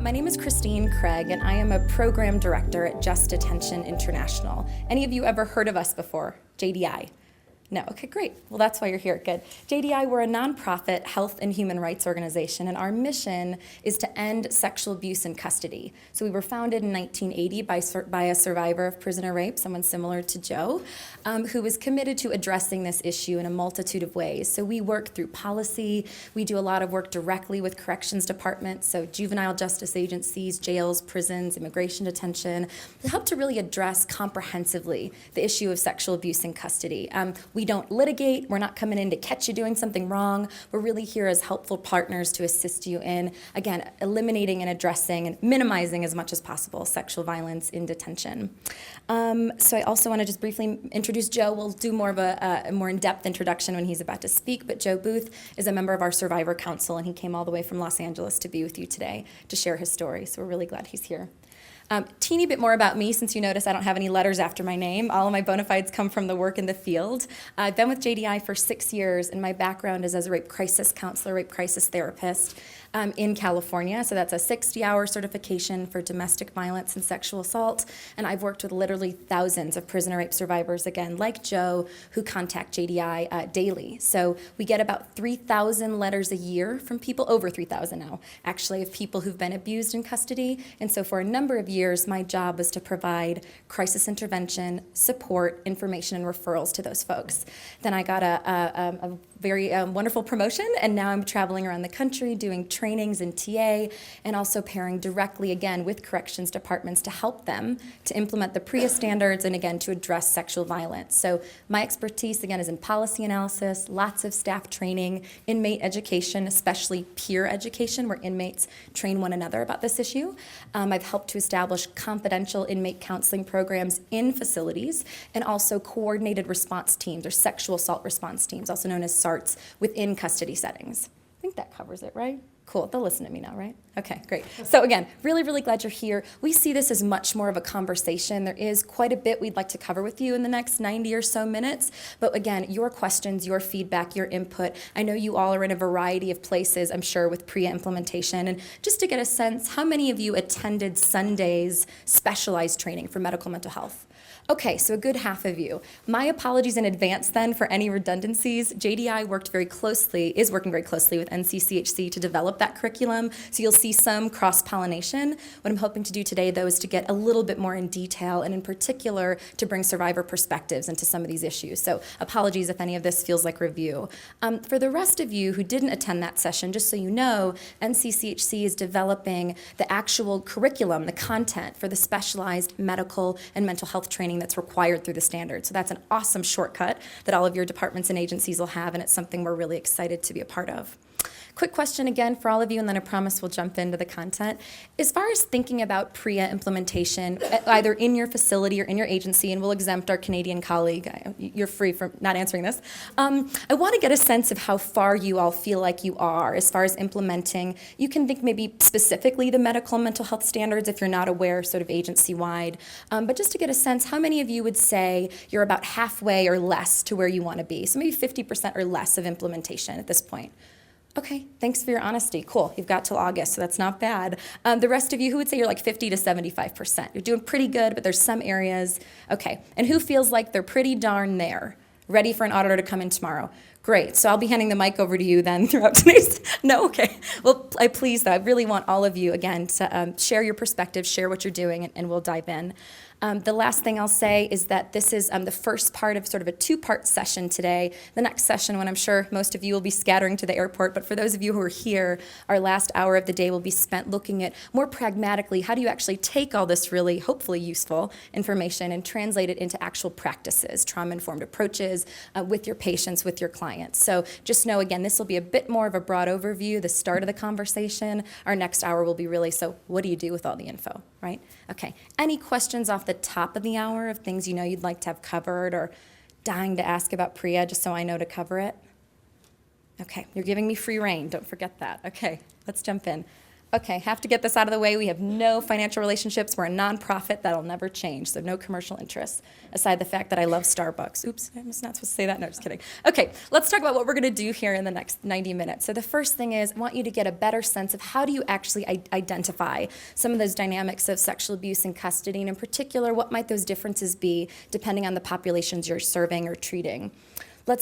My name is Christine Craig, and I am a program director at Detention International. Any of you ever heard of us before? JDI? No? Okay, great. Well, that's why you're here. Good. JDI, we're a nonprofit health and human rights organization, and our mission is to end sexual abuse in custody. So we were founded in 1980 by a survivor of prisoner rape, someone similar to Joe, who was committed to addressing this issue in a multitude of ways. So we work through policy. We do a lot of work directly with corrections departments, so juvenile justice agencies, jails, prisons, immigration detention, to help to really address comprehensively the issue of sexual abuse in custody. We don't litigate. We're not coming in to catch you doing something wrong. We're really here as helpful partners to assist you in, again, eliminating and addressing and minimizing as much as possible sexual violence in detention. So I also want to just briefly introduce Joe. We'll do more of a more in-depth introduction when he's about to speak, but Joe Booth is a member of our Survivor Council, and he came all the way from Los Angeles to be with you today to share his story, so we're really glad he's here. Teeny bit more about me, since you notice I don't have any letters after my name. All of my bona fides come from the work in the field. I've been with JDI for 6 years, and my background is as a rape crisis counselor, rape crisis therapist in California. So that's a 60-hour certification for domestic violence and sexual assault. And I've worked with literally thousands of prisoner rape survivors, again, like Joe, who contact JDI daily. So we get about 3,000 letters a year from people, over 3,000 now, actually, of people who've been abused in custody. And so for a number of years, my job was to provide crisis intervention, support, information, and referrals to those folks. Then I got a very wonderful promotion, and now I'm traveling around the country doing trainings in TA, and also pairing directly, again, with corrections departments to help them to implement the PREA standards and, again, to address sexual violence. So my expertise, again, is in policy analysis, lots of staff training, inmate education, especially peer education, where inmates train one another about this issue. I've helped to establish confidential inmate counseling programs in facilities, and also coordinated response teams, or sexual assault response teams, also known as SARTs, within custody settings. I think that covers it, right? Cool, they'll listen to me now, right? Okay, great. So again, really, really glad you're here. We see this as much more of a conversation. There is quite a bit we'd like to cover with you in the next 90 or so minutes. But again, your questions, your feedback, your input. I know you all are in a variety of places, I'm sure, with PREA implementation. And just to get a sense, how many of you attended Sunday's specialized training for medical mental health? Okay, so a good half of you. My apologies in advance then for any redundancies. JDI is working very closely with NCCHC to develop that curriculum, so you'll see some cross-pollination. What I'm hoping to do today, though, is to get a little bit more in detail, and in particular, to bring survivor perspectives into some of these issues. So apologies if any of this feels like review. For the rest of you who didn't attend that session, just so you know, NCCHC is developing the actual curriculum, the content for the specialized medical and mental health training that's required through the standards. So that's an awesome shortcut that all of your departments and agencies will have, and it's something we're really excited to be a part of. Quick question again for all of you, and then I promise we'll jump into the content. As far as thinking about PREA implementation, either in your facility or in your agency, and we'll exempt our Canadian colleague, you're free from not answering this, I want to get a sense of how far you all feel like you are as far as implementing. You can think maybe specifically the medical and mental health standards if you're not aware sort of agency-wide, but just to get a sense, how many of you would say you're about halfway or less to where you want to be? So maybe 50% or less of implementation at this point. Okay, thanks for your honesty. Cool, you've got till August, so that's not bad. The rest of you, who would say you're like 50 to 75%? You're doing pretty good, but there's some areas. Okay, and who feels like they're pretty darn there? Ready for an auditor to come in tomorrow? Great, so I'll be handing the mic over to you then throughout today's, no, okay. Well, I really want all of you, again, to share your perspective, share what you're doing, and we'll dive in. The last thing I'll say is that this is the first part of sort of a two-part session today. The next session, when I'm sure most of you will be scattering to the airport, but for those of you who are here, our last hour of the day will be spent looking at more pragmatically, how do you actually take all this really, hopefully useful information and translate it into actual practices, trauma-informed approaches with your patients, with your clients. So just know, again, this will be a bit more of a broad overview, the start of the conversation. Our next hour will be really, so what do you do with all the info, right? Okay, any questions off the top of the hour of things you know you'd like to have covered or dying to ask about PREA, just so I know to cover it? Okay, you're giving me free rein, don't forget that. Okay, let's jump in. Okay, have to get this out of the way. We have no financial relationships. We're a nonprofit. That'll never change, so no commercial interests, aside the fact that I love Starbucks. Oops, I'm not supposed to say that. No, just kidding. Okay, let's talk about what we're going to do here in the next 90 minutes. So the first thing is I want you to get a better sense of how do you actually identify some of those dynamics of sexual abuse in custody, and in particular, what might those differences be depending on the populations you're serving or treating.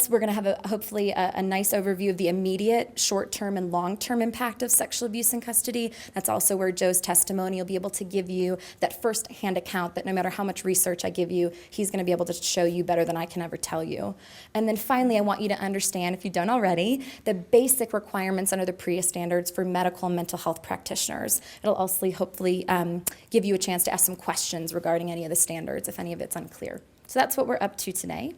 We're going to have hopefully a nice overview of the immediate, short-term, and long-term impact of sexual abuse in custody. That's also where Joe's testimony will be able to give you that first-hand account that no matter how much research I give you, he's going to be able to show you better than I can ever tell you. And then finally, I want you to understand, if you don't already, the basic requirements under the PREA standards for medical and mental health practitioners. It'll also hopefully give you a chance to ask some questions regarding any of the standards if any of it's unclear. So that's what we're up to today.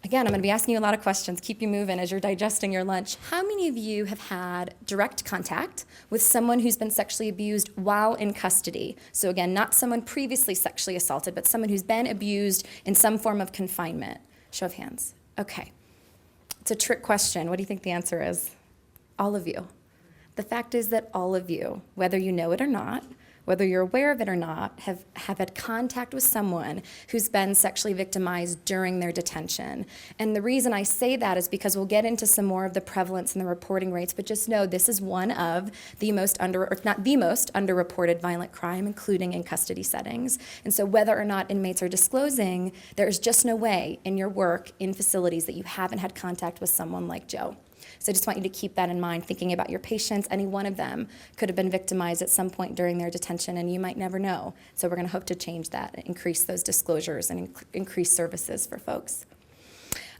Again, I'm going to be asking you a lot of questions. Keep you moving as you're digesting your lunch. How many of you have had direct contact with someone who's been sexually abused while in custody? So again, not someone previously sexually assaulted, but someone who's been abused in some form of confinement. Show of hands. Okay. It's a trick question. What do you think the answer is? All of you. The fact is that all of you, whether you know it or not, whether you're aware of it or not, have had contact with someone who's been sexually victimized during their detention. And the reason I say that is because we'll get into some more of the prevalence and the reporting rates, but just know this is one of the most if not the most underreported violent crime, including in custody settings. And so whether or not inmates are disclosing, there's just no way in your work in facilities that you haven't had contact with someone like Joe. So I just want you to keep that in mind, thinking about your patients. Any one of them could have been victimized at some point during their detention, and you might never know. So we're going to hope to change that, increase those disclosures, and increase services for folks.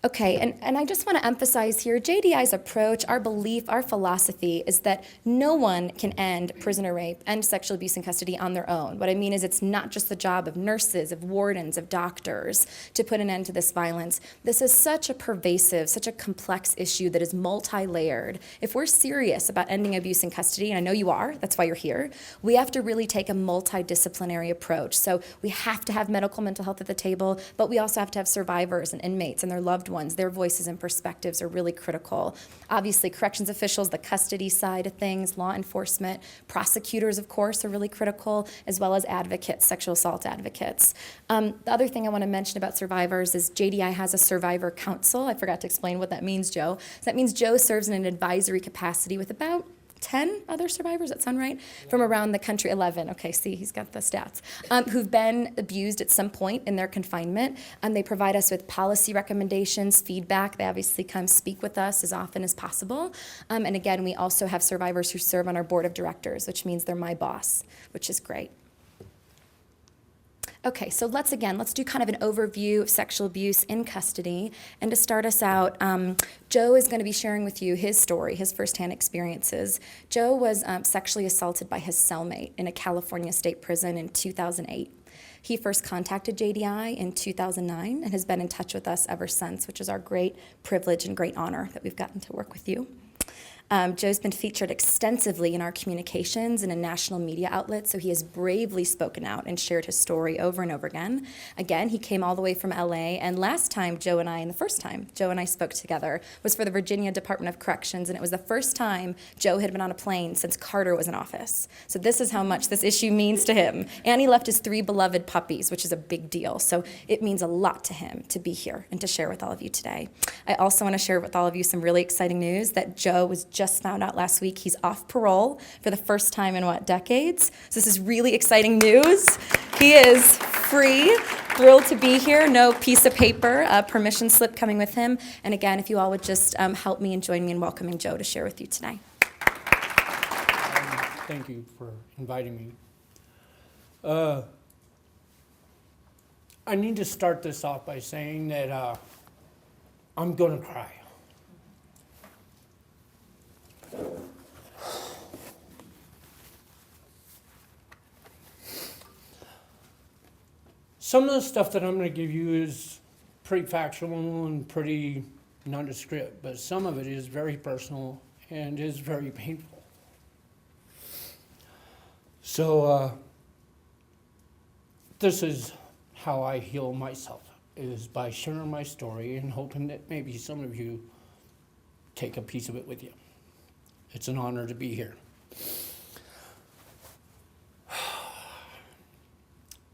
Okay, and I just want to emphasize here, JDI's approach, our belief, our philosophy is that no one can end prisoner rape and sexual abuse in custody on their own. What I mean is it's not just the job of nurses, of wardens, of doctors to put an end to this violence. This is such a pervasive, such a complex issue that is multi-layered. If we're serious about ending abuse in custody, and I know you are, that's why you're here, we have to really take a multidisciplinary approach. So we have to have medical mental health at the table, but we also have to have survivors and inmates and their loved ones. Their voices and perspectives are really critical. Obviously, corrections officials, the custody side of things, law enforcement, prosecutors, of course, are really critical, as well as advocates, sexual assault advocates. The other thing I want to mention about survivors is JDI has a Survivor Council. I forgot to explain what that means, Joe. So that means Joe serves in an advisory capacity with about 10 other survivors, that sound right? From around the country, 11, okay, see, he's got the stats, who've been abused at some point in their confinement. They provide us with policy recommendations, feedback. They obviously come speak with us as often as possible. And again, we also have survivors who serve on our board of directors, which means they're my boss, which is great. Okay, so let's do kind of an overview of sexual abuse in custody. And to start us out, Joe is going to be sharing with you his story, his firsthand experiences. Joe was sexually assaulted by his cellmate in a California state prison in 2008. He first contacted JDI in 2009 and has been in touch with us ever since, which is our great privilege and great honor that we've gotten to work with you. Joe's been featured extensively in our communications and in national media outlets, so he has bravely spoken out and shared his story over and over again. Again, he came all the way from LA, and the first time Joe and I spoke together was for the Virginia Department of Corrections, and it was the first time Joe had been on a plane since Carter was in office. So this is how much this issue means to him. And he left his 3 beloved puppies, which is a big deal. So it means a lot to him to be here and to share with all of you today. I also want to share with all of you some really exciting news that Joe was just found out last week he's off parole for the first time in decades. So this is really exciting news. He is free, thrilled to be here, no piece of paper, permission slip coming with him. And again, if you all would just help me and join me in welcoming Joe to share with you today. Thank you for inviting me. I need to start this off by saying that I'm going to cry. Some of the stuff that I'm going to give you is pretty factual and pretty nondescript, but some of it is very personal and is very painful. So this is how I heal myself, is by sharing my story and hoping that maybe some of you take a piece of it with you. It's an honor to be here.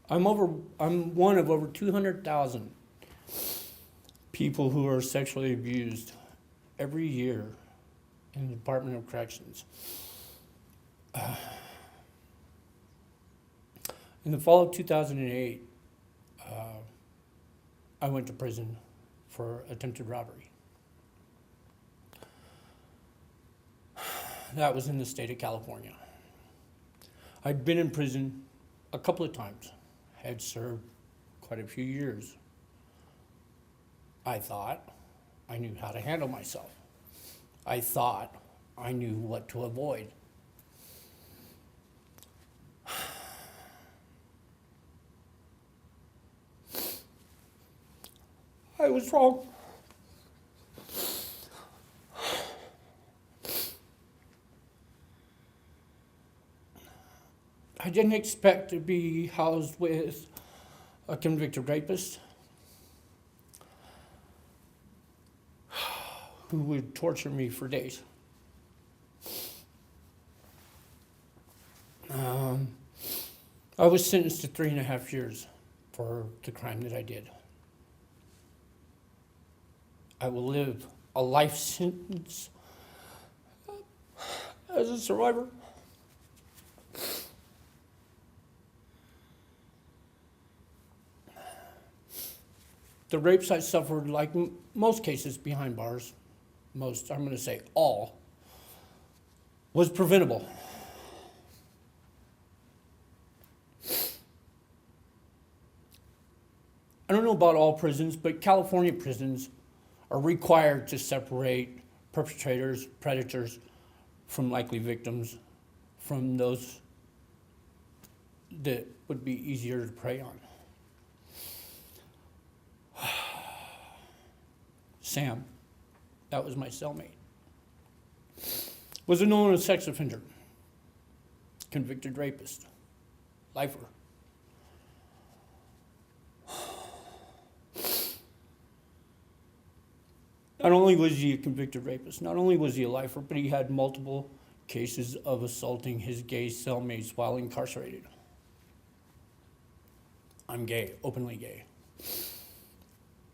I'm one of over 200,000 people who are sexually abused every year in the Department of Corrections. In the fall of 2008, I went to prison for attempted robbery. That was in the state of California. I'd been in prison a couple of times, had served quite a few years. I thought I knew how to handle myself. I thought I knew what to avoid. I was wrong. I didn't expect to be housed with a convicted rapist who would torture me for days. I was sentenced to 3.5 years for the crime that I did. I will live a life sentence as a survivor. The rapes I suffered, like most cases behind bars, most, I'm going to say all, was preventable. I don't know about all prisons, but California prisons are required to separate perpetrators, predators, from likely victims, from those that would be easier to prey on. Sam, that was my cellmate, was a known sex offender, convicted rapist, lifer. Not only was he a convicted rapist, not only was he a lifer, but he had multiple cases of assaulting his gay cellmates while incarcerated. I'm gay, openly gay.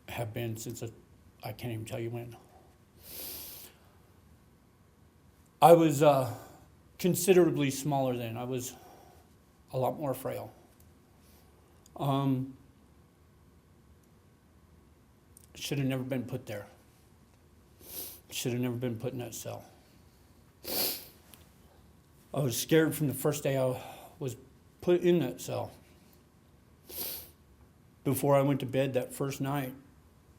Have been since I can't even tell you when. I was considerably smaller then. I was a lot more frail. Should have never been put there. Should have never been put in that cell. I was scared from the first day I was put in that cell. Before I went to bed that first night,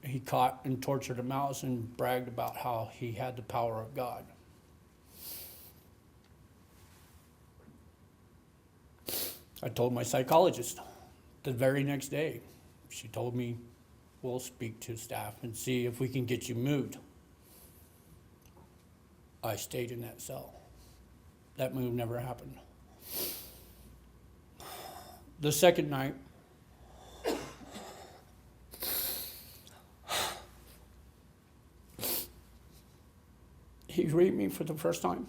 he caught and tortured a mouse and bragged about how he had the power of God. I told my psychologist the very next day. She told me, we'll speak to staff and see if we can get you moved. I stayed in that cell. That move never happened. The second night, he raped me for the first time.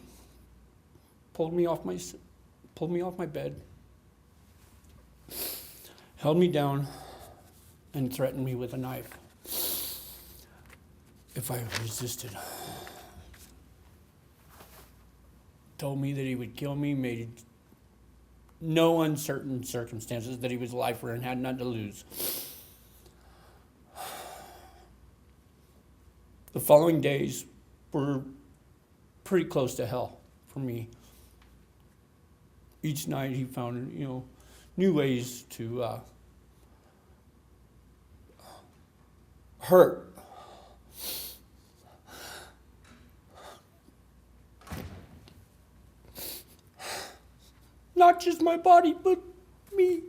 Pulled me off my bed, held me down, and threatened me with a knife if I resisted. Told me that he would kill me, made no uncertain circumstances, that he was a lifer and had nothing to lose. The following days were pretty close to hell for me. Each night he found, new ways to hurt. Not just my body, but me.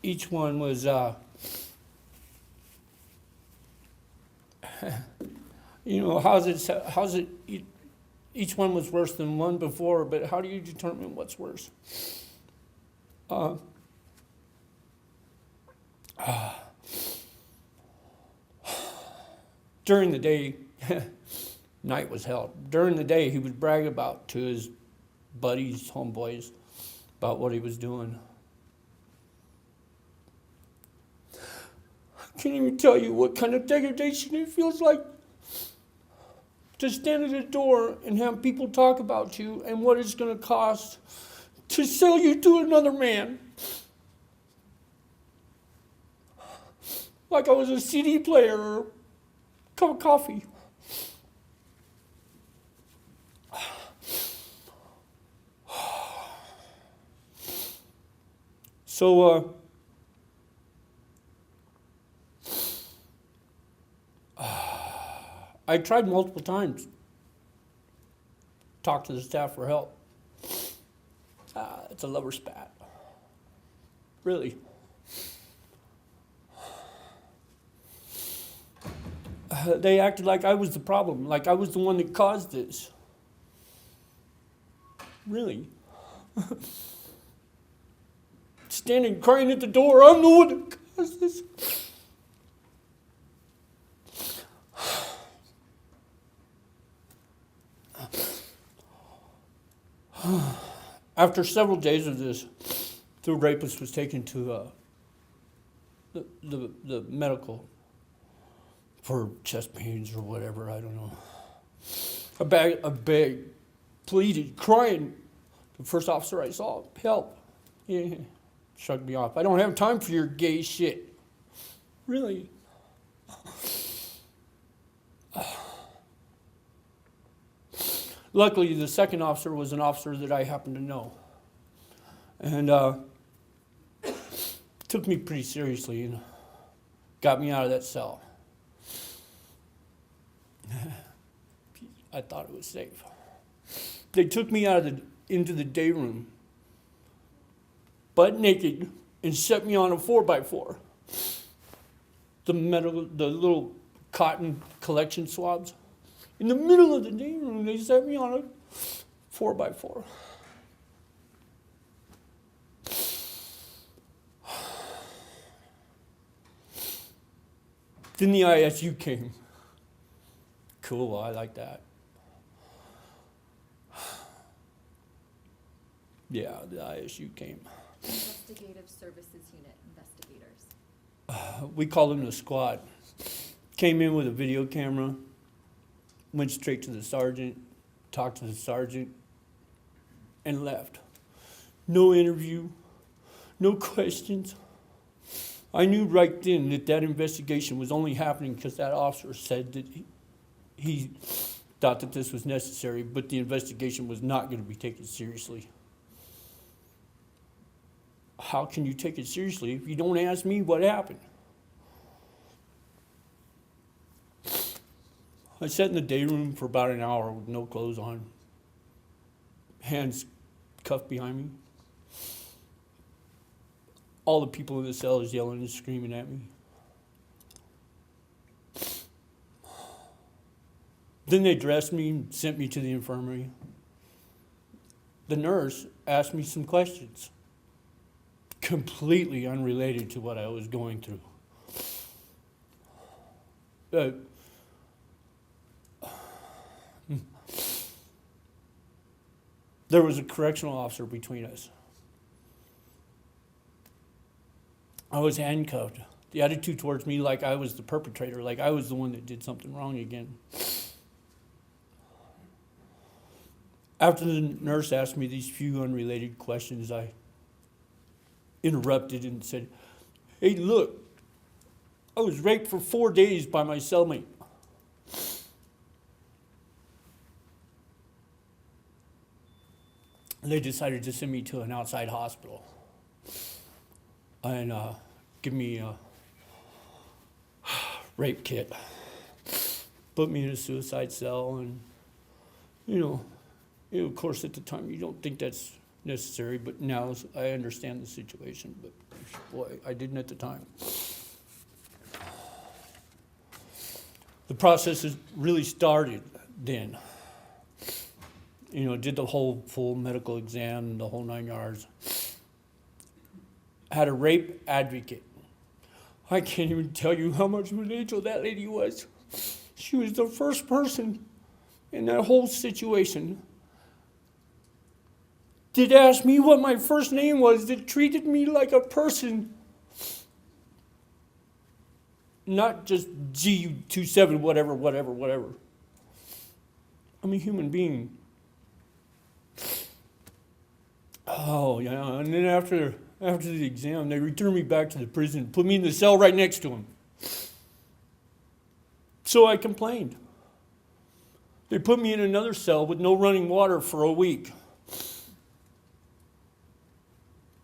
Each one was, each one was worse than one before, but how do you determine what's worse? During the day, night was hell. During the day, he would brag about to his buddies, homeboys, about what he was doing. I can't even tell you what kind of degradation it feels like to stand at a door and have people talk about you and what it's going to cost to sell you to another man. Like I was a CD player or a cup of coffee. So, I tried multiple times. Talk to the staff for help. It's a lover spat. Really. They acted like I was the problem, like I was the one that caused this. Really. Standing crying at the door, I'm the one that caused this. After several days of this, the rapist was taken to the medical for chest pains or whatever, I don't know. I begged, pleaded, crying. The first officer I saw, help. Yeah, shrugged me off. I don't have time for your gay shit. Really? Luckily, the second officer was an officer that I happened to know. And took me pretty seriously and got me out of that cell. I thought it was safe. They took me into the day room, butt naked, and set me on a 4x4. The little cotton collection swabs. In the middle of the day room, they set me on a 4x4. Then the ISU came. Cool, I like that. Yeah, the ISU came. Investigative Services Unit investigators. We called them the squad. Came in with a video camera, went straight to the sergeant, talked to the sergeant, and left. No interview, no questions. I knew right then that investigation was only happening because that officer said that he thought that this was necessary, but the investigation was not going to be taken seriously. How can you take it seriously if you don't ask me what happened? I sat in the day room for about an hour with no clothes on, hands cuffed behind me. All the people in the cell is yelling and screaming at me. Then they dressed me and sent me to the infirmary. The nurse asked me some questions, completely unrelated to what I was going through. There was a correctional officer between us. I was handcuffed. The attitude towards me like I was the perpetrator, like I was the one that did something wrong again. After the nurse asked me these few unrelated questions, I interrupted and said, "Hey, look, I was raped for 4 days by my cellmate." They decided to send me to an outside hospital and give me a rape kit. Put me in a suicide cell, and of course at the time you don't think that's necessary, but now I understand the situation, but boy, I didn't at the time. The process has really started then. Did the whole full medical exam, the whole 9 yards. Had a rape advocate. I can't even tell you how much of an angel that lady was. She was the first person in that whole situation that asked me what my first name was, that treated me like a person. Not just G27, whatever. I'm a human being. Oh, yeah, and then after the exam, they returned me back to the prison, put me in the cell right next to him. So I complained. They put me in another cell with no running water for a week.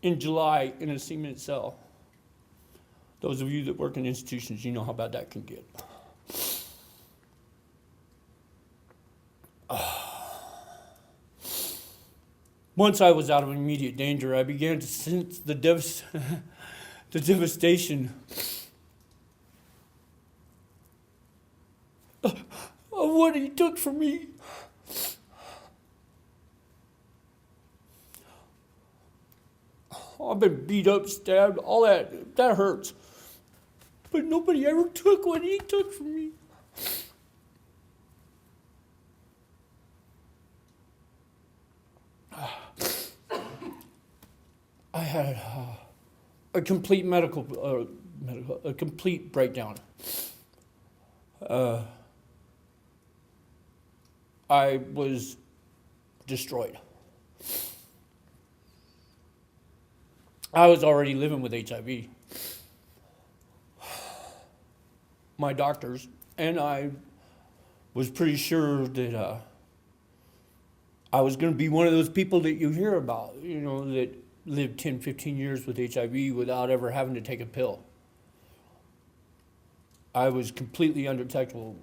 In July, in a cement cell. Those of you that work in institutions, you know how bad that can get. Once I was out of immediate danger, I began to sense the devastation of what he took from me. I've been beat up, stabbed, all that. That hurts. But nobody ever took what he took from me. I had a complete a complete breakdown. I was destroyed. I was already living with HIV. My doctors and I was pretty sure that I was going to be one of those people that you hear about, you know, that lived 10, 15 years with HIV without ever having to take a pill. I was completely undetectable.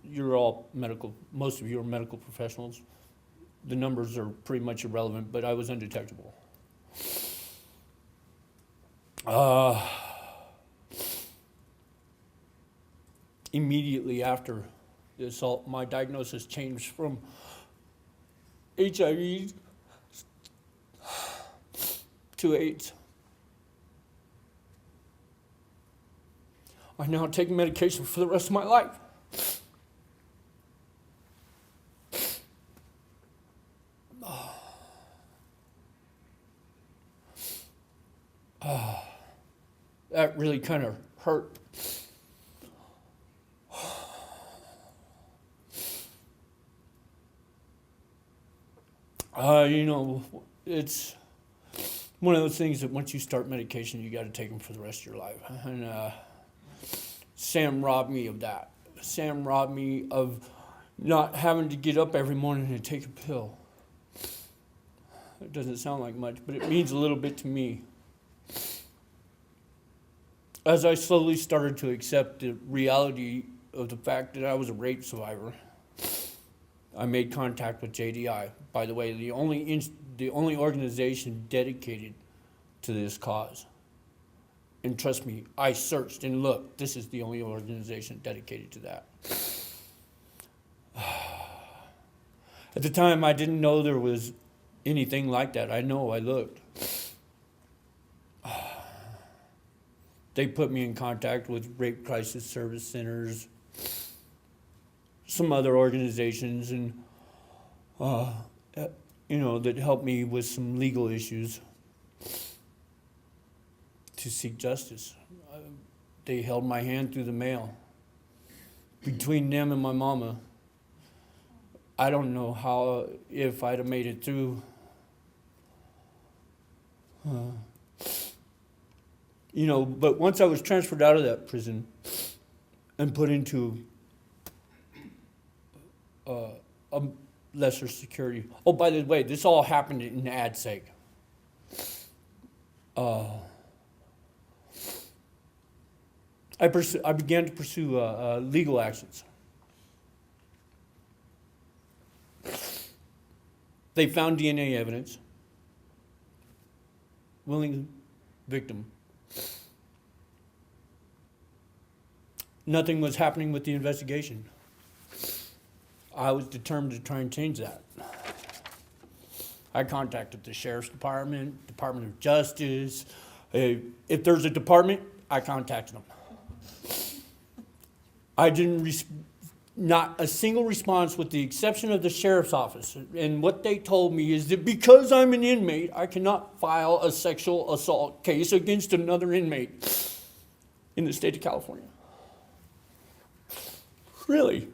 You're all medical, most of you are medical professionals. The numbers are pretty much irrelevant, but I was undetectable. Immediately after the assault, my diagnosis changed from HIV to AIDS. I now take medication for the rest of my life. That really kind of hurt. You know, it's one of those things that once you start medication, you got to take them for the rest of your life. And Sam robbed me of that. Sam robbed me of not having to get up every morning and take a pill. It doesn't sound like much, but it means a little bit to me. As I slowly started to accept the reality of the fact that I was a rape survivor, I made contact with JDI. By the way, the only organization dedicated to this cause. And trust me, I searched and looked. This is the only organization dedicated to that. At the time, I didn't know there was anything like that. I know, I looked. They put me in contact with rape crisis service centers, some other organizations, and you know, that helped me with some legal issues to seek justice. They held my hand through the mail. Between them and my mama, I don't know how, if I'd have made it through. You know, but once I was transferred out of that prison and put into a lesser security. Oh, by the way, this all happened in ADSEG. I began to pursue legal actions. They found DNA evidence. Willing victim. Nothing was happening with the investigation. I was determined to try and change that. I contacted the Sheriff's Department, Department of Justice. If there's a department, I contacted them. I didn't, not a single response with the exception of the sheriff's office. And what they told me is that because I'm an inmate, I cannot file a sexual assault case against another inmate in the state of California. Really?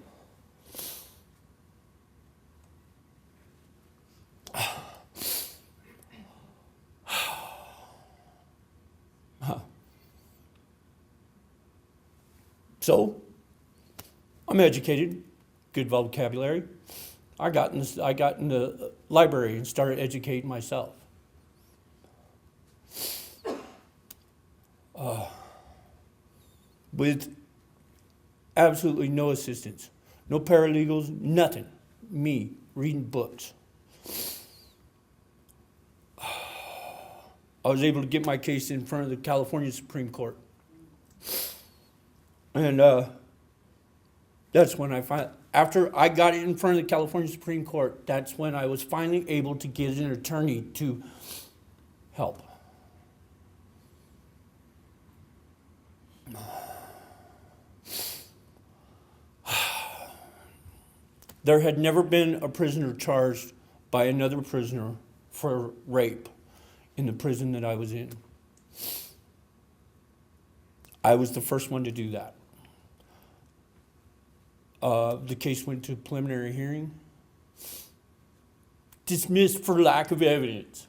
So, I'm educated, good vocabulary. I got in the library and started educating myself. With absolutely no assistance, no paralegals, nothing. Me reading books. I was able to get my case in front of the California Supreme Court. And that's when after I got it in front of the California Supreme Court, that's when I was finally able to get an attorney to help. There had never been a prisoner charged by another prisoner for rape in the prison that I was in. I was the first one to do that. The case went to preliminary hearing. Dismissed for lack of evidence.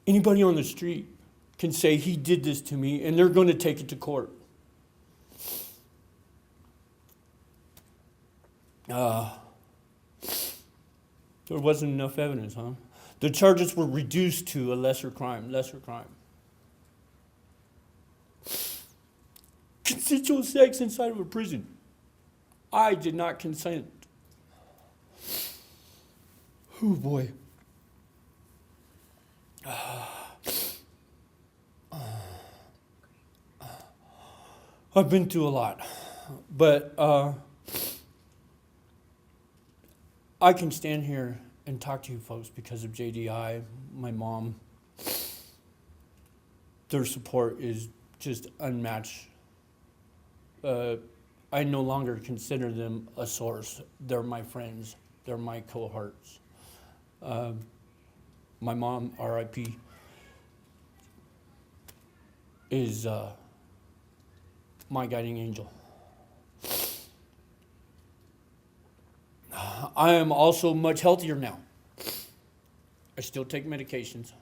Anybody on the street can say he did this to me and they're going to take it to court. There wasn't enough evidence, huh? The charges were reduced to a lesser crime. Consensual sex inside of a prison. I did not consent. Oh boy. I've been through a lot, but I can stand here and talk to you folks because of JDI, my mom. Their support is just unmatched. I no longer consider them a source. They're my friends. They're my cohorts. My mom, RIP, is my guiding angel. I am also much healthier now. I still take medications.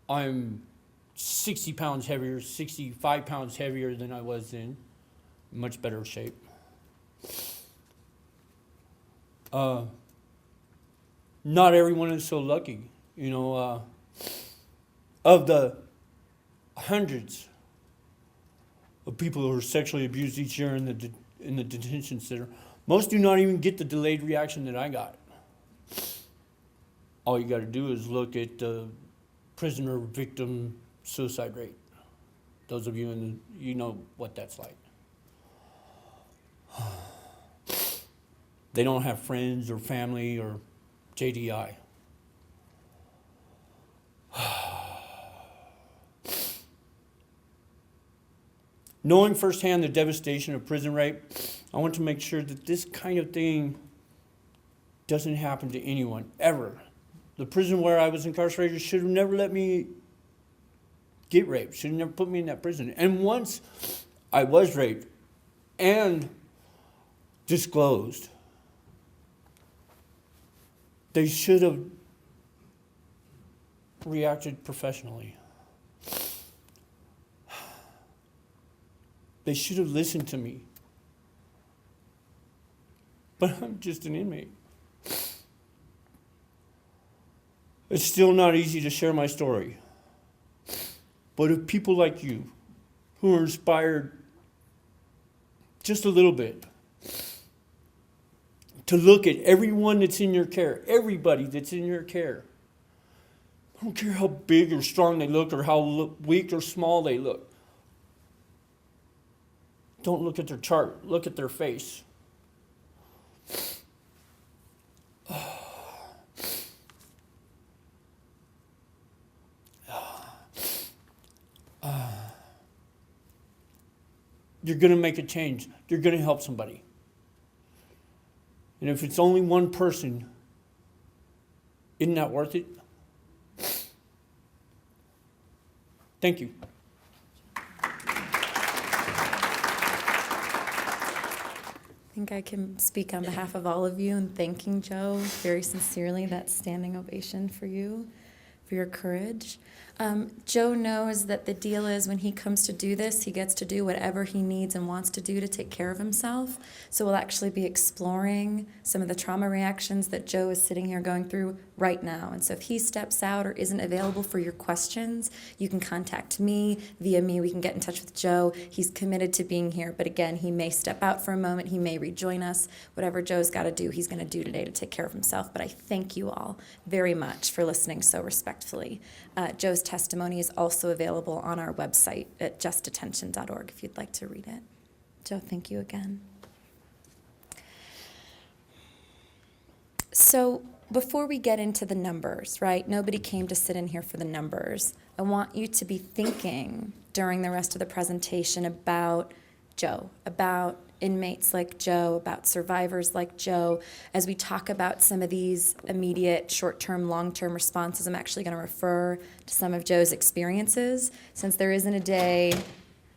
I'm 60 pounds heavier, 65 pounds heavier than I was in. Much better shape. Not everyone is so lucky. You know, of the hundreds of people who are sexually abused each year in the detention center, most do not even get the delayed reaction that I got. All you got to do is look at the prisoner victim suicide rate. Those of you you know what that's like. They don't have friends or family or JDI. Knowing firsthand the devastation of prison rape, I want to make sure that this kind of thing doesn't happen to anyone, ever. The prison where I was incarcerated should have never let me get raped, should have never put me in that prison. And once I was raped and disclosed, they should have reacted professionally. They should have listened to me. But I'm just an inmate. It's still not easy to share my story. But if people like you, who are inspired just a little bit, to look at everyone that's in your care, everybody that's in your care, I don't care how big or strong they look or how weak or small they look. Don't look at their chart, look at their face. you're going to make a change. You're going to help somebody. And if it's only one person, isn't that worth it? Thank you. I think I can speak on behalf of all of you in thanking Joe very sincerely. That standing ovation for you, for your courage. Joe knows that the deal is when he comes to do this, he gets to do whatever he needs and wants to do to take care of himself. So we'll actually be exploring some of the trauma reactions that Joe is sitting here going through right now. And so if he steps out or isn't available for your questions, you can contact me. Via me, we can get in touch with Joe. He's committed to being here. But again, he may step out for a moment. He may rejoin us. Whatever Joe's got to do, he's going to do today to take care of himself. But I thank you all very much for listening so respectfully. Joe's testimony is also available on our website at justdetention.org if you'd like to read it. Joe, thank you again. So before we get into the numbers, right, nobody came to sit in here for the numbers. I want you to be thinking during the rest of the presentation about Joe, about inmates like Joe, about survivors like Joe. As we talk about some of these immediate short-term, long-term responses, I'm actually going to refer to some of Joe's experiences, since there isn't a day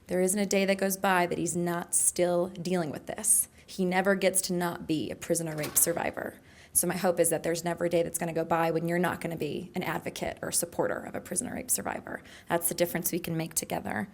that goes by that he's not still dealing with this. He never gets to not be a prisoner rape survivor. So my hope is that there's never a day that's going to go by when you're not going to be an advocate or a supporter of a prisoner rape survivor. That's the difference we can make together.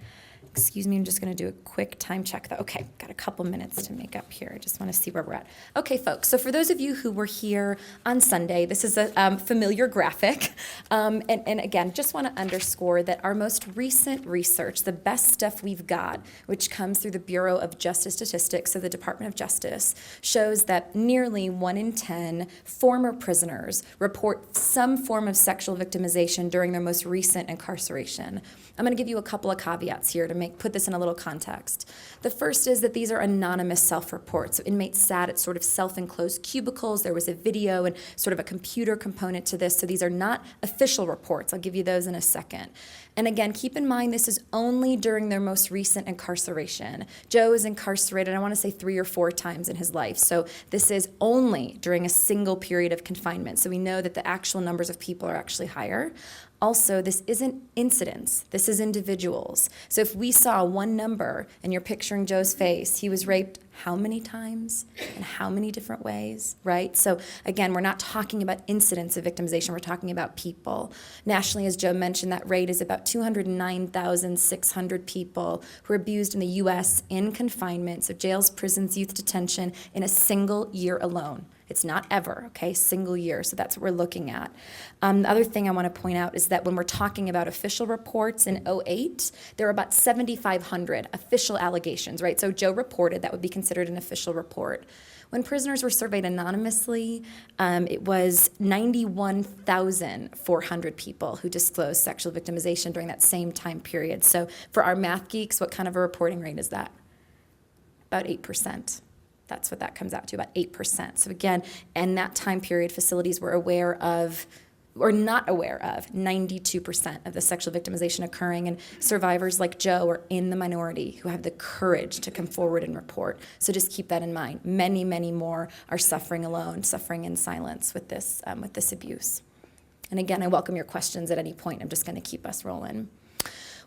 Excuse me, I'm just going to do a quick time check, though. Okay, got a couple minutes to make up here. I just want to see where we're at. Okay, folks, so for those of you who were here on Sunday, this is a familiar graphic. And again, just want to underscore that our most recent research, the best stuff we've got, which comes through the Bureau of Justice Statistics of the Department of Justice, shows that nearly 1 in 10 former prisoners report some form of sexual victimization during their most recent incarceration. I'm going to give you a couple of caveats here to put this in a little context. The first is that these are anonymous self-reports. So inmates sat at sort of self-enclosed cubicles. There was a video and sort of a computer component to this. So these are not official reports. I'll give you those in a second. And again, keep in mind, this is only during their most recent incarceration. Joe is incarcerated, I want to say 3 or 4 times in his life. So this is only during a single period of confinement. So we know that the actual numbers of people are actually higher. Also, this isn't incidents, this is individuals. So if we saw one number and you're picturing Joe's face, he was raped how many times and how many different ways, right? So again, we're not talking about incidents of victimization, we're talking about people. Nationally, as Joe mentioned, that rate is about 209,600 people who are abused in the U.S. in confinement, so jails, prisons, youth detention, in a single year alone. It's not ever, okay, single year, so that's what we're looking at. The other thing I want to point out is that when we're talking about official reports in 2008, there were about 7,500 official allegations, right? So Joe reported, that would be considered an official report. When prisoners were surveyed anonymously, it was 91,400 people who disclosed sexual victimization during that same time period. So for our math geeks, what kind of a reporting rate is that? About 8%. That's what that comes out to, about 8%. So again, in that time period, facilities were aware of, or not aware of, 92% of the sexual victimization occurring, and survivors like Joe are in the minority who have the courage to come forward and report. So just keep that in mind. Many, many more are suffering alone, suffering in silence with this abuse. And again, I welcome your questions at any point. I'm just going to keep us rolling.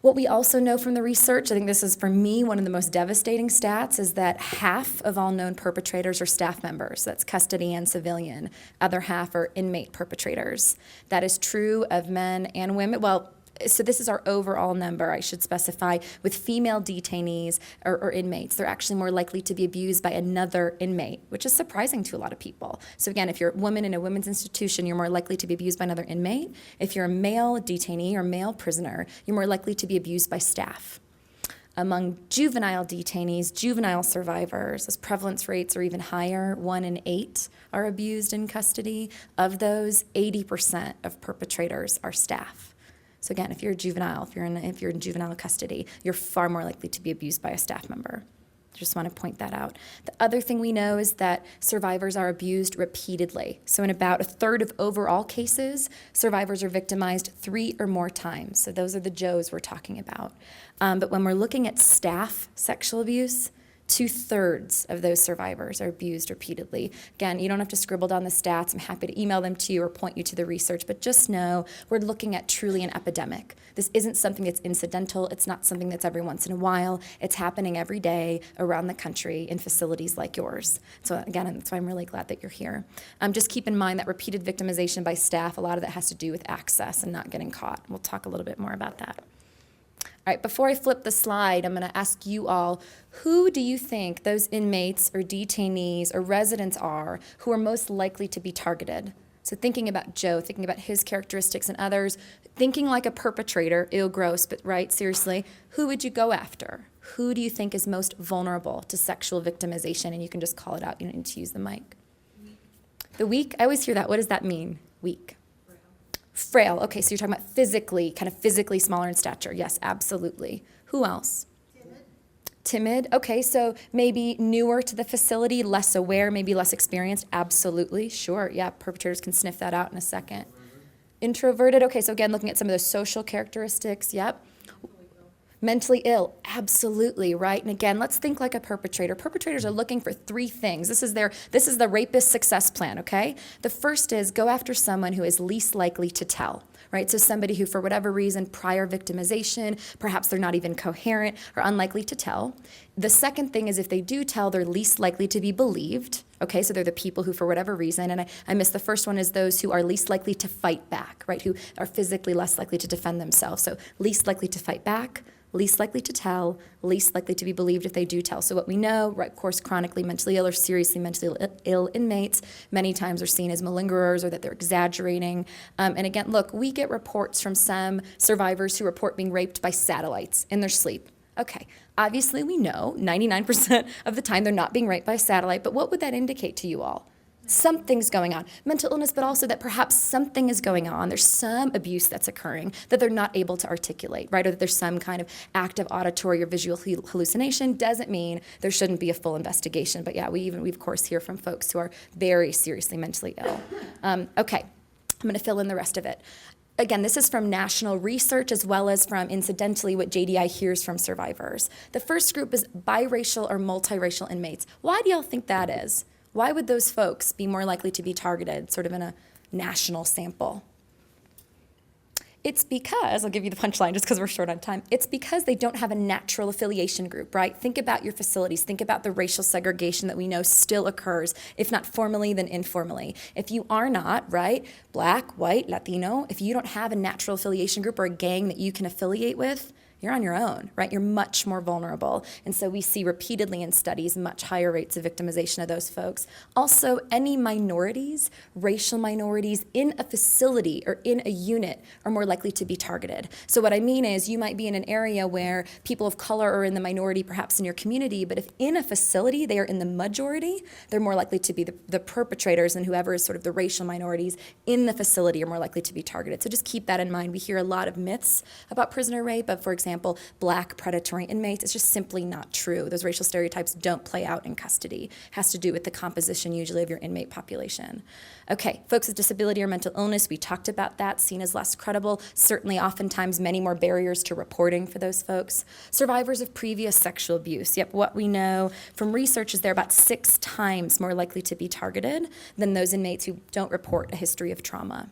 What we also know from the research, I think this is, for me, one of the most devastating stats, is that half of all known perpetrators are staff members. That's custody and civilian. Other half are inmate perpetrators. That is true of men and women. Well, so this is our overall number, I should specify. With female detainees or inmates, they're actually more likely to be abused by another inmate, which is surprising to a lot of people. So again, if you're a woman in a women's institution, you're more likely to be abused by another inmate. If you're a male detainee or male prisoner, you're more likely to be abused by staff. Among juvenile detainees, juvenile survivors, those prevalence rates are even higher. 1 in 8 are abused in custody. Of those, 80% of perpetrators are staff. So again, if you're a juvenile, if you're in juvenile custody, you're far more likely to be abused by a staff member. Just want to point that out. The other thing we know is that survivors are abused repeatedly. So in about a third of overall cases, survivors are victimized 3 or more times. So those are the Joes we're talking about. But when we're looking at staff sexual abuse, 2/3 of those survivors are abused repeatedly. Again, you don't have to scribble down the stats. I'm happy to email them to you or point you to the research, but just know we're looking at truly an epidemic. This isn't something that's incidental. It's not something that's every once in a while. It's happening every day around the country in facilities like yours. So again, that's why I'm really glad that you're here. Just keep in mind that repeated victimization by staff, a lot of that has to do with access and not getting caught. We'll talk a little bit more about that. All right, before I flip the slide, I'm going to ask you all, who do you think those inmates or detainees or residents are who are most likely to be targeted? So thinking about Joe, thinking about his characteristics and others, thinking like a perpetrator, ew, gross, but right, seriously, who would you go after? Who do you think is most vulnerable to sexual victimization? And you can just call it out, you don't need to use the mic. The weak, I always hear that. What does that mean, weak? Frail. Okay, so you're talking about physically, kind of physically smaller in stature. Yes, absolutely. Who else? Timid. Okay, so maybe newer to the facility, less aware, maybe less experienced. Absolutely. Sure. Yeah, perpetrators can sniff that out in a second. Introverted. Okay, so again, looking at some of those social characteristics. Yep. Mentally ill, absolutely, right? And again, let's think like a perpetrator. Perpetrators are looking for 3 things. This is the rapist success plan, okay? The first is go after someone who is least likely to tell, right? So somebody who, for whatever reason, prior victimization, perhaps they're not even coherent or unlikely to tell. The second thing is if they do tell, they're least likely to be believed, okay? So they're the people who, for whatever reason, and I missed the first one, is those who are least likely to fight back, right? Who are physically less likely to defend themselves. So least likely to fight back, least likely to tell, least likely to be believed if they do tell. So what we know, right, of course, chronically mentally ill or seriously mentally ill inmates many times are seen as malingerers or that they're exaggerating. And again, look, we get reports from some survivors who report being raped by satellites in their sleep. Okay, obviously we know 99% of the time they're not being raped by a satellite, but what would that indicate to you all? Something's going on. Mental illness, but also that perhaps something is going on. There's some abuse that's occurring that they're not able to articulate, right? Or that there's some kind of active auditory or visual hallucination. Doesn't mean there shouldn't be a full investigation. But yeah, we of course hear from folks who are very seriously mentally ill. Okay, I'm going to fill in the rest of it. Again, this is from national research as well as from, incidentally, what JDI hears from survivors. The first group is biracial or multiracial inmates. Why do y'all think that is? Why would those folks be more likely to be targeted, sort of in a national sample? It's because, I'll give you the punchline just because we're short on time, it's because they don't have a natural affiliation group, right? Think about your facilities. Think about the racial segregation that we know still occurs, if not formally, then informally. If you are not, right, Black, white, Latino, if you don't have a natural affiliation group or a gang that you can affiliate with, you're on your own, right? You're much more vulnerable. And so we see repeatedly in studies much higher rates of victimization of those folks. Also, any minorities, racial minorities in a facility or in a unit are more likely to be targeted. So what I mean is you might be in an area where people of color are in the minority perhaps in your community, but if in a facility they are in the majority, they're more likely to be the perpetrators, and whoever is sort of the racial minorities in the facility are more likely to be targeted. So just keep that in mind. We hear a lot of myths about prisoner rape, but for example, Black predatory inmates. It's just simply not true. Those racial stereotypes don't play out in custody. It has to do with the composition usually of your inmate population. Okay, folks with disability or mental illness, we talked about that, seen as less credible, certainly oftentimes many more barriers to reporting for those folks. Survivors of previous sexual abuse. Yep, what we know from research is they're about 6 times more likely to be targeted than those inmates who don't report a history of trauma.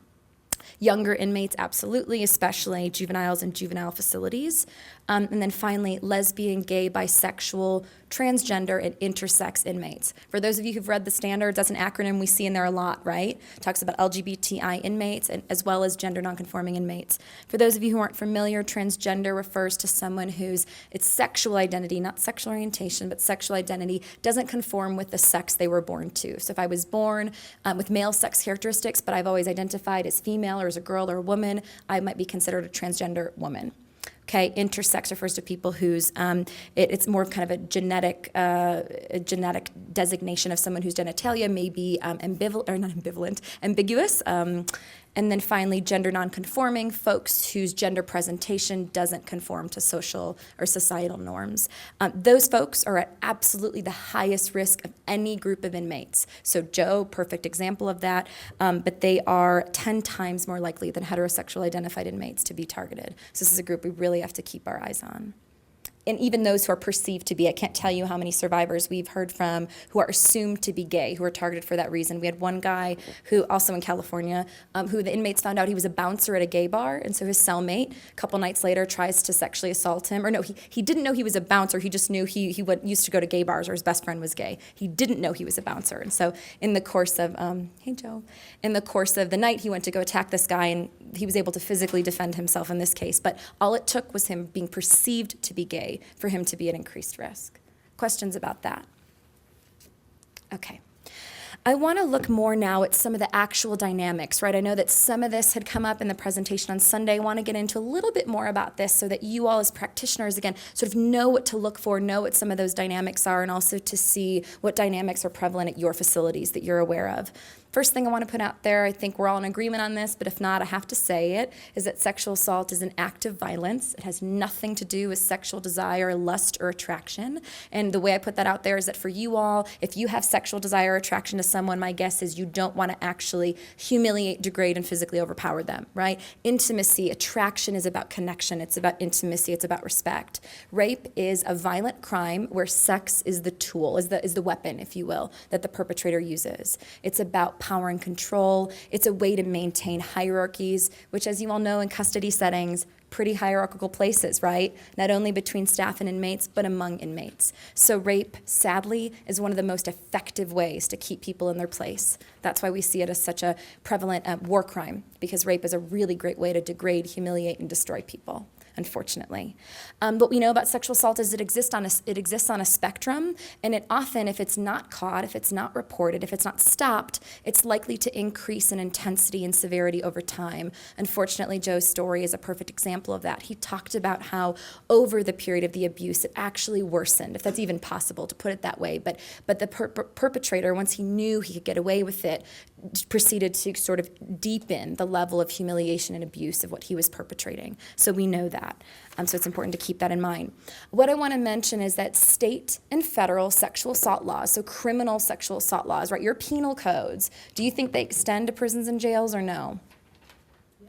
Younger inmates, absolutely, especially juveniles in juvenile facilities. And then finally, lesbian, gay, bisexual, transgender, and intersex inmates. For those of you who've read the standards, that's an acronym we see in there a lot, right? It talks about LGBTI inmates and as well as gender nonconforming inmates. For those of you who aren't familiar, transgender refers to someone whose its sexual identity, not sexual orientation, but sexual identity doesn't conform with the sex they were born to. So if I was born with male sex characteristics, but I've always identified as female or as a girl or a woman, I might be considered a transgender woman. Okay, intersex refers to people whose it's more of kind of a genetic designation of someone whose genitalia may be ambiguous, And then finally, gender nonconforming, folks whose gender presentation doesn't conform to social or societal norms. Those folks are at absolutely the highest risk of any group of inmates. So Joe, perfect example of that, but they are 10 times more likely than heterosexual identified inmates to be targeted. So this is a group we really have to keep our eyes on. And even those who are perceived to be, I can't tell you how many survivors we've heard from who are assumed to be gay, who are targeted for that reason. We had one guy who, also in California, who the inmates found out he was a bouncer at a gay bar, and so his cellmate, a couple nights later, tries to sexually assault him. Or no, he didn't know he was a bouncer, he just knew he used to go to gay bars, or his best friend was gay. He didn't know he was a bouncer. And so in the course of, hey Joe, in the course of the night, he went to go attack this guy, and he was able to physically defend himself in this case. But all it took was him being perceived to be gay for him to be at increased risk. Questions about that? Okay. I want to look more now at some of the actual dynamics, right? I know that some of this had come up in the presentation on Sunday. I want to get into a little bit more about this so that you all as practitioners, again, sort of know what to look for, know what some of those dynamics are, and also to see what dynamics are prevalent at your facilities that you're aware of. First thing I want to put out there, I think we're all in agreement on this, but if not, I have to say it, is that sexual assault is an act of violence. It has nothing to do with sexual desire, lust, or attraction. And the way I put that out there is that for you all, if you have sexual desire or attraction to someone, my guess is you don't want to actually humiliate, degrade, and physically overpower them, right? Intimacy, attraction is about connection. It's about intimacy. It's about respect. Rape is a violent crime where sex is the tool, is the weapon, if you will, that the perpetrator uses. It's about power and control. It's a way to maintain hierarchies, which, as you all know, in custody settings, pretty hierarchical places, right? Not only between staff and inmates, but among inmates. So rape, sadly, is one of the most effective ways to keep people in their place. That's why we see it as such a prevalent war crime, because rape is a really great way to degrade, humiliate, and destroy people, unfortunately. What we know about sexual assault is it exists on a spectrum, and it often, if it's not caught, if it's not reported, if it's not stopped, it's likely to increase in intensity and severity over time. Unfortunately, Joe's story is a perfect example of that. He talked about how over the period of the abuse, it actually worsened, if that's even possible to put it that way. But the perpetrator, once he knew he could get away with it, proceeded to sort of deepen the level of humiliation and abuse of what he was perpetrating. So we know that. So it's important to keep that in mind. What I want to mention is that state and federal sexual assault laws, so criminal sexual assault laws, right, your penal codes, do you think they extend to prisons and jails or no?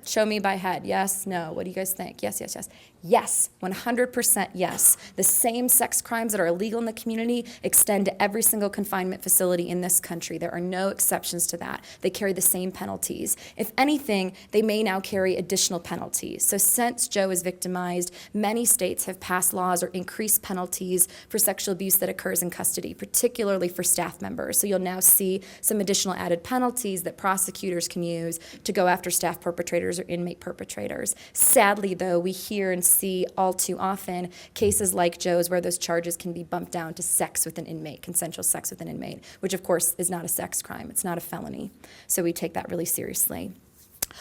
Show me by head. Yes, no. What do you guys think? Yes, yes, yes. Yes, 100% yes. The same sex crimes that are illegal in the community extend to every single confinement facility in this country. There are no exceptions to that. They carry the same penalties. If anything, they may now carry additional penalties. So since Joe is victimized, many states have passed laws or increased penalties for sexual abuse that occurs in custody, particularly for staff members. So you'll now see some additional added penalties that prosecutors can use to go after staff perpetrators or inmate perpetrators. Sadly, though, we hear and see all too often cases like Joe's where those charges can be bumped down to sex with an inmate, consensual sex with an inmate, which of course is not a sex crime. It's not a felony. So we take that really seriously.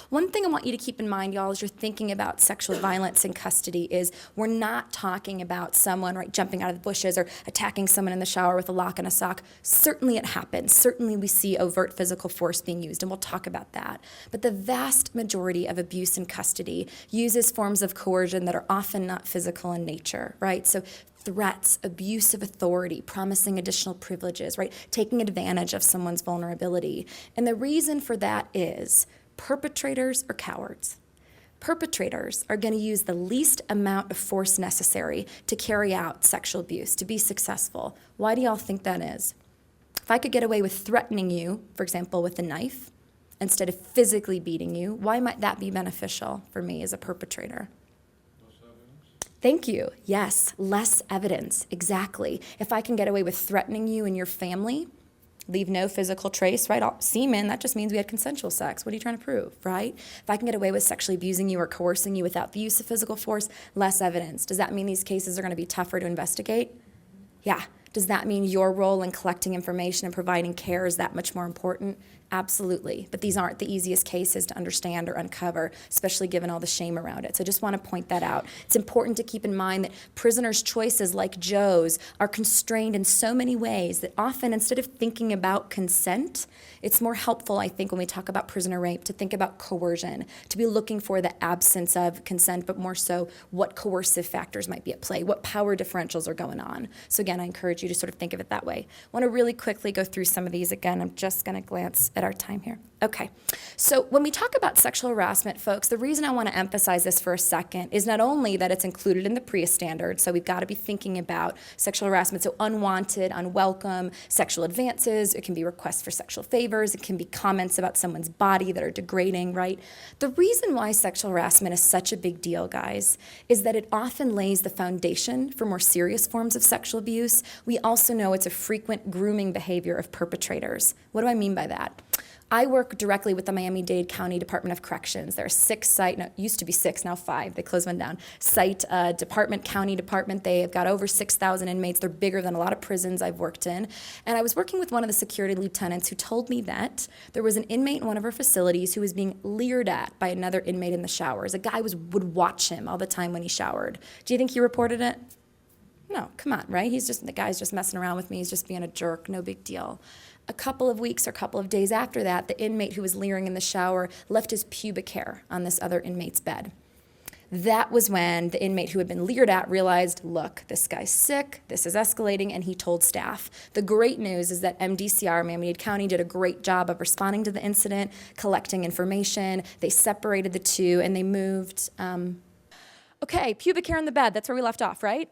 One thing I want you to keep in mind, y'all, as you're thinking about sexual violence in custody is we're not talking about someone, right, jumping out of the bushes or attacking someone in the shower with a lock and a sock. Certainly it happens. Certainly we see overt physical force being used, and we'll talk about that. But the vast majority of abuse in custody uses forms of coercion that are often not physical in nature, right? So threats, abuse of authority, promising additional privileges, right? Taking advantage of someone's vulnerability. And the reason for that is perpetrators are cowards. Perpetrators are going to use the least amount of force necessary to carry out sexual abuse, to be successful. Why do y'all think that is? If I could get away with threatening you, for example, with a knife, instead of physically beating you, why might that be beneficial for me as a perpetrator? Thank you. Yes, less evidence, exactly. If I can get away with threatening you and your family, leave no physical trace, right? Semen, that just means we had consensual sex. What are you trying to prove, right? If I can get away with sexually abusing you or coercing you without the use of physical force, less evidence. Does that mean these cases are going to be tougher to investigate? Yeah. Does that mean your role in collecting information and providing care is that much more important? Absolutely. But these aren't the easiest cases to understand or uncover, especially given all the shame around it. So I just want to point that out. It's important to keep in mind that prisoners' choices, like Joe's, are constrained in so many ways that often, instead of thinking about consent, it's more helpful, I think, when we talk about prisoner rape, to think about coercion, to be looking for the absence of consent, but more so what coercive factors might be at play, what power differentials are going on. So again, I encourage you to sort of think of it that way. I want to really quickly go through some of these again. I'm just going to glance at our time here. Okay, so when we talk about sexual harassment, folks, the reason I want to emphasize this for a second is not only that it's included in the PREA standard, so we've got to be thinking about sexual harassment, so unwanted, unwelcome sexual advances, it can be requests for sexual favors, it can be comments about someone's body that are degrading, right? The reason why sexual harassment is such a big deal, guys, is that it often lays the foundation for more serious forms of sexual abuse. We also know it's a frequent grooming behavior of perpetrators. What do I mean by that? I work directly with the Miami-Dade County Department of Corrections. There are 6 site, no, used to be 6, now 5. They closed one down. Site department, county department. They have got over 6,000 inmates. They're bigger than a lot of prisons I've worked in. And I was working with one of the security lieutenants who told me that there was an inmate in one of our facilities who was being leered at by another inmate in the showers. A guy would watch him all the time when he showered. Do you think he reported it? No, come on, right? The guy's just messing around with me. He's just being a jerk. No big deal. A couple of weeks or a couple of days after that, the inmate who was leering in the shower left his pubic hair on this other inmate's bed. That was when the inmate who had been leered at realized, look, this guy's sick, this is escalating, and he told staff. The great news is that MDCR, Miami-Dade County, did a great job of responding to the incident, collecting information. They separated the two, and they moved. Okay, pubic hair on the bed, that's where we left off, right?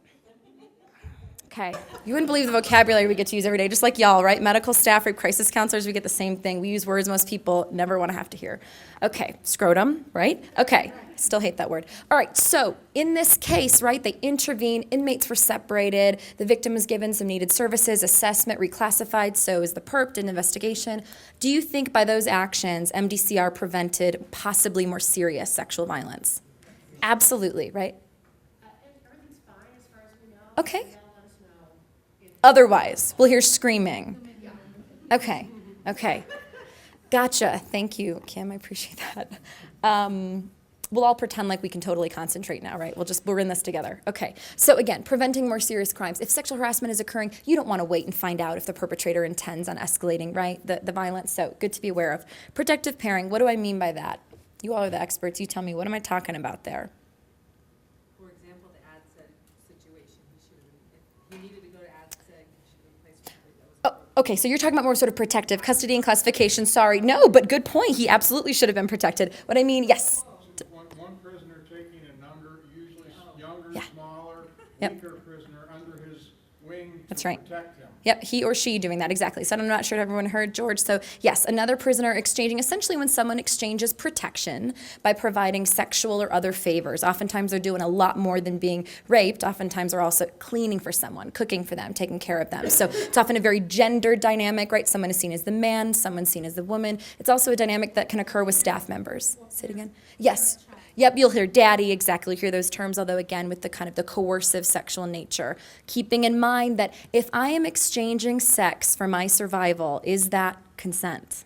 Okay, you wouldn't believe the vocabulary we get to use every day, just like y'all, right? Medical staff, rape crisis counselors, we get the same thing. We use words most people never want to have to hear. Okay, scrotum, right? Okay, still hate that word. All right, so in this case, right, they intervened, inmates were separated, the victim was given some needed services, assessment, reclassified, so is the perp, did an investigation. Do you think by those actions, MDCR prevented possibly more serious sexual violence? Absolutely, right? Everything's fine as far as we know. Okay. They'll let us know if Otherwise, we'll hear screaming. Okay, okay. Gotcha. Thank you, Kim. I appreciate that. We'll all pretend like we can totally concentrate now, right? We're in this together. Okay. So again, preventing more serious crimes. If sexual harassment is occurring, you don't want to wait and find out if the perpetrator intends on escalating, right? The violence. So good to be aware of. Protective pairing. What do I mean by that? You all are the experts. You tell me. What am I talking about there? For example, the ADSEG situation, if he needed to go to ADSEG, he should have been placed with somebody that was. Oh, okay, so you're talking about more sort of protective custody and classification. Sorry. No, but good point. He absolutely should have been protected. What I mean, yes. One prisoner taking a usually younger, Yeah. smaller, Yep. weaker prisoner under his wing That's to right. protect him. Yep, he or she doing that, exactly. So I'm not sure if everyone heard George. So yes, another prisoner exchanging, essentially when someone exchanges protection by providing sexual or other favors. Oftentimes they're doing a lot more than being raped. Oftentimes they're also cleaning for someone, cooking for them, taking care of them. So it's often a very gendered dynamic, right? Someone is seen as the man, someone's seen as the woman. It's also a dynamic that can occur with staff members. Say it again. Yes. Yep, you'll hear daddy, exactly, hear those terms, although again with the kind of the coercive sexual nature. Keeping in mind that if I am exchanging sex for my survival, is that consent?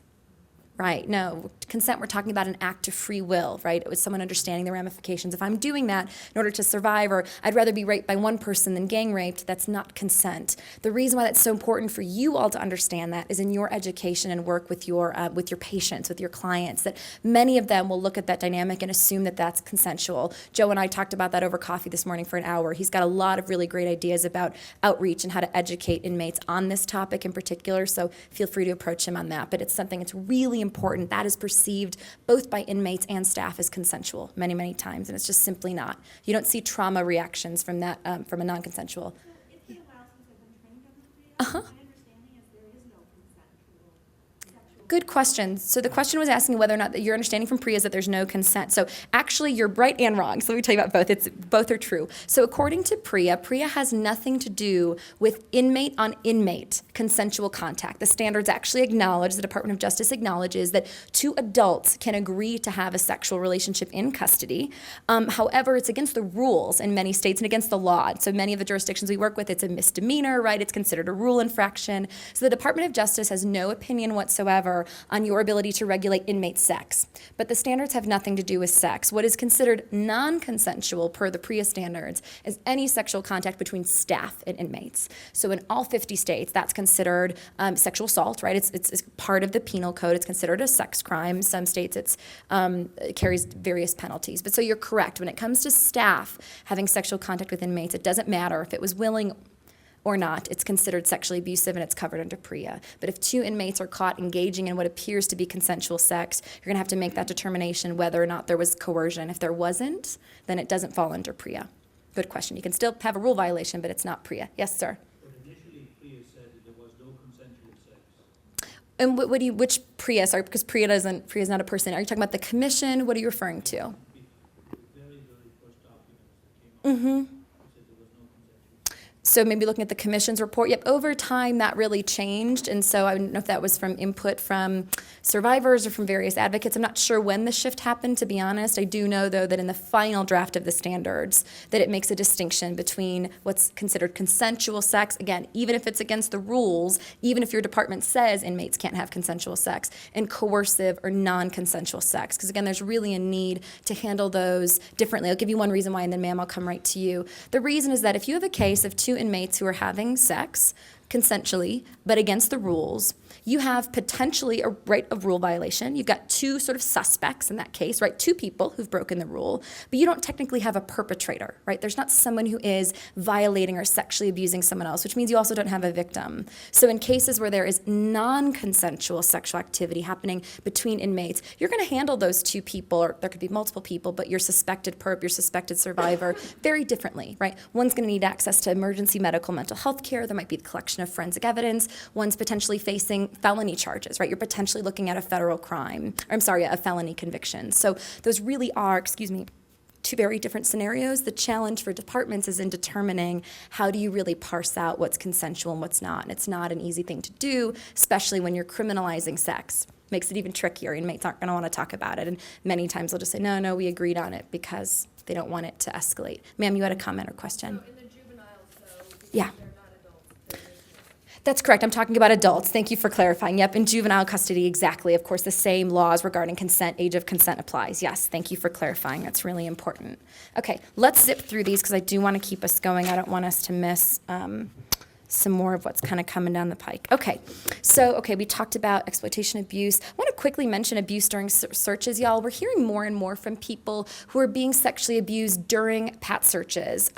Right, no, consent, we're talking about an act of free will, right? It was someone understanding the ramifications. If I'm doing that in order to survive, or I'd rather be raped by one person than gang raped, that's not consent. The reason why that's so important for you all to understand that is in your education and work with your patients, with your clients, that many of them will look at that dynamic and assume that that's consensual. Joe and I talked about that over coffee this morning for an hour. He's got a lot of really great ideas about outreach and how to educate inmates on this topic in particular, so feel free to approach him on that. But it's something that's really important. That is perceived both by inmates and staff as consensual many, many times, and it's just simply not. You don't see trauma reactions from that, from a non-consensual. It's been a while since I've been trained on the PREA. My understanding is there is no consensual sexual Good question. So the question was asking whether or not that your understanding from PREA is that there's no consent. So actually, you're right and wrong. So let me tell you about both. Both are true. So according to PREA has nothing to do with inmate on inmate consensual contact. The standards actually acknowledge, the Department of Justice acknowledges that two adults can agree to have a sexual relationship in custody. However, it's against the rules in many states and against the law. So many of the jurisdictions we work with, it's a misdemeanor, right? It's considered a rule infraction. So the Department of Justice has no opinion whatsoever on your ability to regulate inmate sex. But the standards have nothing to do with sex. What is considered non-consensual per the PREA standards is any sexual contact between staff and inmates. So in all 50 states, that's considered sexual assault, right? It's part of the penal code. It's considered a sex crime. Some states it carries various penalties. But so you're correct. When it comes to staff having sexual contact with inmates, it doesn't matter if it was willing or not, it's considered sexually abusive and it's covered under PREA. But if two inmates are caught engaging in what appears to be consensual sex, you're gonna have to make that determination whether or not there was coercion. If there wasn't, then it doesn't fall under PREA. Good question. You can still have a rule violation, but it's not PREA. Yes, sir? But initially, PREA said that there was no consensual sex. And which PREA, sorry, because PREA is not a person. Are you talking about the commission? What are you referring to? The very, very first documents that came out. Mm-hmm. Said there was no consensual sex. So maybe looking at the commission's report, yep, over time that really changed. And so I don't know if that was from input from survivors or from various advocates. I'm not sure when the shift happened, to be honest. I do know, though, that in the final draft of the standards, that it makes a distinction between what's considered consensual sex, again, even if it's against the rules, even if your department says inmates can't have consensual sex, and coercive or non-consensual sex. Because again, there's really a need to handle those differently. I'll give you one reason why, and then ma'am, I'll come right to you. The reason is that if you have a case of two inmates who are having sex consensually, but against the rules, you have potentially a right of rule violation. You've got two sort of suspects in that case, right? Two people who've broken the rule, but you don't technically have a perpetrator, right? There's not someone who is violating or sexually abusing someone else, which means you also don't have a victim. So in cases where there is non-consensual sexual activity happening between inmates, you're gonna handle those two people, or there could be multiple people, but your suspected perp, your suspected survivor, very differently, right? One's gonna need access to emergency medical mental health care. There might be the collection of forensic evidence. One's potentially facing felony charges, right? You're potentially looking at a federal crime, or I'm sorry, a felony conviction. So those really are, two very different scenarios. The challenge for departments is in determining how do you really parse out what's consensual and what's not. And it's not an easy thing to do, especially when you're criminalizing sex. Makes it even trickier. Inmates aren't going to want to talk about it. And many times they'll just say, no, we agreed on it, because they don't want it to escalate. Ma'am, you had a comment or question? So in the juveniles, though, because Yeah. they're not adults, they're minors. That's correct. I'm talking about adults. Thank you for clarifying. Yep, in juvenile custody, exactly. Of course, the same laws regarding consent, age of consent applies. Yes, thank you for clarifying. That's really important. Okay, let's zip through these because I do want to keep us going. I don't want us to miss some more of what's kind of coming down the pike. Okay, so, we talked about exploitation, abuse. I want to quickly mention abuse during searches, y'all. We're hearing more and more from people who are being sexually abused during PAT searches.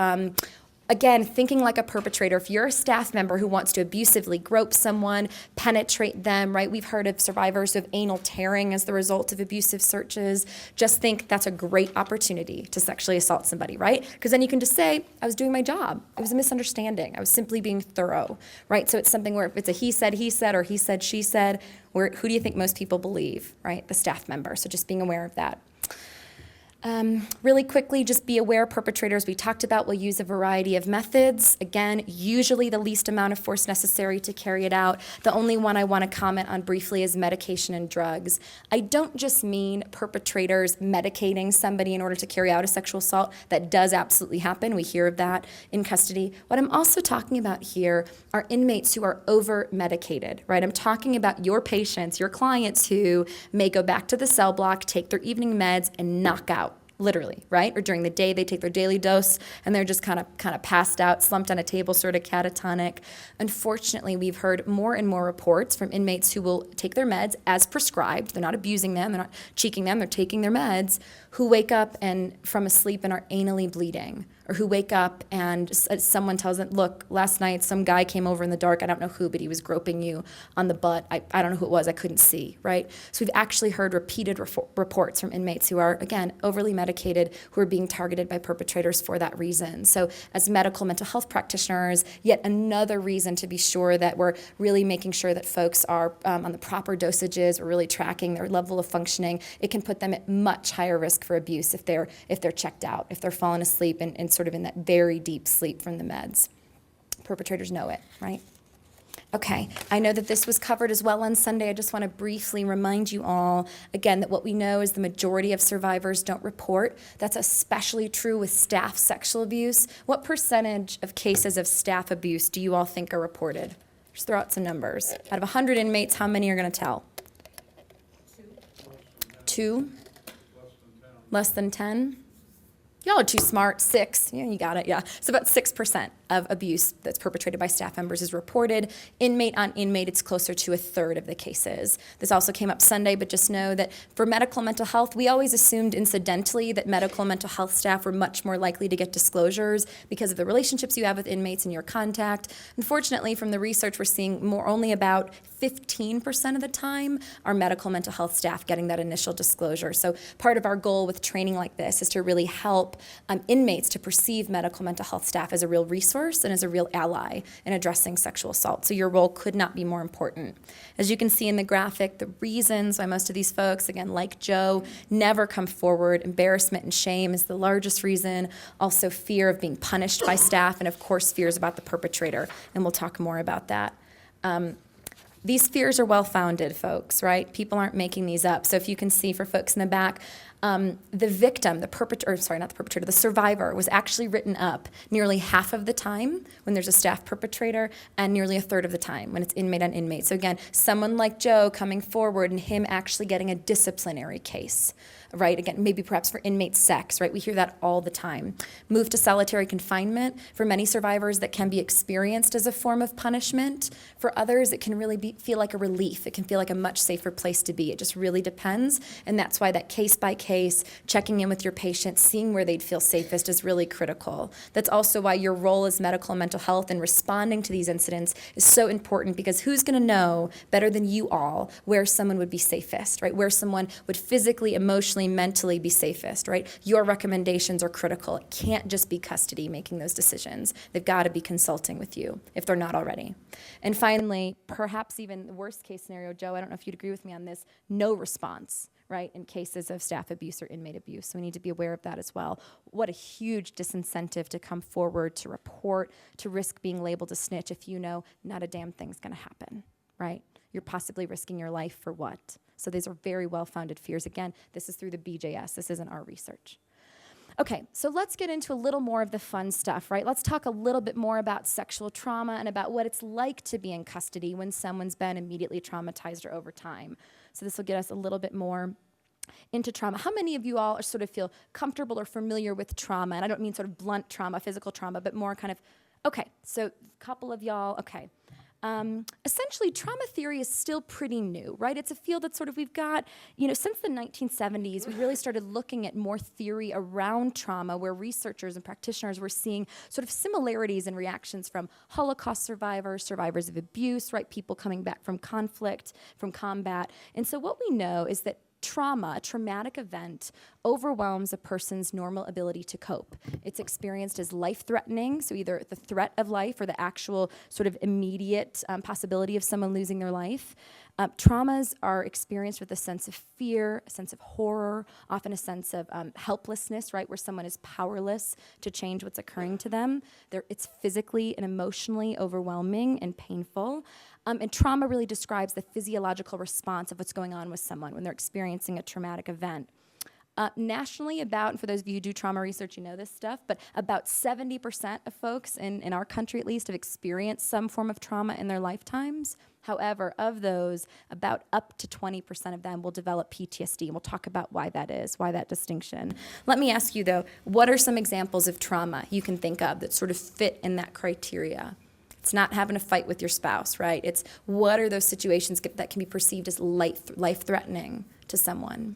Again, thinking like a perpetrator, if you're a staff member who wants to abusively grope someone, penetrate them, right? We've heard of survivors of anal tearing as the result of abusive searches. Just think that's a great opportunity to sexually assault somebody, right? Because then you can just say, I was doing my job. It was a misunderstanding. I was simply being thorough, right? So it's something where if it's a he said, or he said, she said, who do you think most people believe, right? The staff member. So just being aware of that. Really quickly, just be aware perpetrators we talked about will use a variety of methods. Again, usually the least amount of force necessary to carry it out. The only one I want to comment on briefly is medication and drugs. I don't just mean perpetrators medicating somebody in order to carry out a sexual assault. That does absolutely happen. We hear of that in custody. What I'm also talking about here are inmates who are over-medicated, right? I'm talking about your patients, your clients who may go back to the cell block, take their evening meds, and knock out. Literally, right? Or during the day, they take their daily dose and they're just kind of passed out, slumped on a table, sort of catatonic. Unfortunately, we've heard more and more reports from inmates who will take their meds as prescribed. They're not abusing them, they're not cheeking them, they're taking their meds, who wake up and from a sleep and are anally bleeding or who wake up and someone tells them, look, last night some guy came over in the dark, I don't know who, but he was groping you on the butt. I don't know who it was, I couldn't see, right? So we've actually heard repeated reports from inmates who are, again, overly medicated, who are being targeted by perpetrators for that reason. So as medical mental health practitioners, yet another reason to be sure that we're really making sure that folks are on the proper dosages, we're really tracking their level of functioning. It can put them at much higher risk for abuse if they're checked out, if they're falling asleep and sort of in that very deep sleep from the meds. Perpetrators know it, right? Okay, I know that this was covered as well on Sunday. I just want to briefly remind you all, again, that what we know is the majority of survivors don't report. That's especially true with staff sexual abuse. What percentage of cases of staff abuse do you all think are reported? Just throw out some numbers. Out of 100 inmates, how many are going to tell? 2? Less than 10? Y'all are too smart. 6. Yeah, you got it. Yeah. So about 6% of abuse that's perpetrated by staff members is reported. Inmate on inmate, it's closer to a third of the cases. This also came up Sunday, but just know that for medical mental health, we always assumed incidentally that medical mental health staff were much more likely to get disclosures because of the relationships you have with inmates and your contact. Unfortunately, from the research, we're seeing only about 15% of the time are medical mental health staff getting that initial disclosure. So part of our goal with training like this is to really help inmates to perceive medical mental health staff as a real resource and as a real ally in addressing sexual assault. So your role could not be more important. As you can see in the graphic, the reasons why most of these folks, again, like Joe, never come forward, embarrassment and shame is the largest reason, also fear of being punished by staff, and of course fears about the perpetrator, and we'll talk more about that. These fears are well-founded, folks, right? People aren't making these up. So if you can see for folks in the back, the victim, the survivor was actually written up nearly half of the time when there's a staff perpetrator and nearly a third of the time when it's inmate on inmate. So again, someone like Joe coming forward and him actually getting a disciplinary case, right? Again, maybe perhaps for inmate sex, right? We hear that all the time. Move to solitary confinement. For many survivors, that can be experienced as a form of punishment. For others, it can really feel like a relief. It can feel like a much safer place to be. It just really depends. And that's why that case by case, checking in with your patient, seeing where they'd feel safest is really critical. That's also why your role as medical and mental health in responding to these incidents is so important, because who's going to know better than you all where someone would be safest, right? Where someone would physically, emotionally, mentally be safest, right? Your recommendations are critical. It can't just be custody making those decisions. They've got to be consulting with you if they're not already. And finally, perhaps even the worst case scenario, Joe, I don't know if you'd agree with me on this, no response, right, in cases of staff abuse or inmate abuse. So we need to be aware of that as well. What a huge disincentive to come forward, to report, to risk being labeled a snitch if you know not a damn thing's going to happen, right? You're possibly risking your life for what? So these are very well-founded fears. Again, this is through the BJS. This isn't our research. Okay, so let's get into a little more of the fun stuff, right? Let's talk a little bit more about sexual trauma and about what it's like to be in custody when someone's been immediately traumatized or over time. So this will get us a little bit more into trauma. How many of you all sort of feel comfortable or familiar with trauma? And I don't mean sort of blunt trauma, physical trauma, but more kind of, okay, so a couple of y'all, okay. Essentially, trauma theory is still pretty new, right? It's a field that sort of we've got, since the 1970s, we really started looking at more theory around trauma, where researchers and practitioners were seeing sort of similarities and reactions from Holocaust survivors, survivors of abuse, right? People coming back from conflict, from combat. And so what we know is that trauma, a traumatic event, overwhelms a person's normal ability to cope. It's experienced as life-threatening, so either the threat of life or the actual sort of immediate possibility of someone losing their life. Traumas are experienced with a sense of fear, a sense of horror, often a sense of helplessness, right, where someone is powerless to change what's occurring to them. It's physically and emotionally overwhelming and painful. And trauma really describes the physiological response of what's going on with someone when they're experiencing a traumatic event. Nationally, and for those of you who do trauma research, you know this stuff, but about 70% of folks in our country at least have experienced some form of trauma in their lifetimes. However, of those, about up to 20% of them will develop PTSD, and we'll talk about why that is, why that distinction. Let me ask you, though, what are some examples of trauma you can think of that sort of fit in that criteria? It's not having a fight with your spouse, right? It's what are those situations that can be perceived as life-threatening to someone?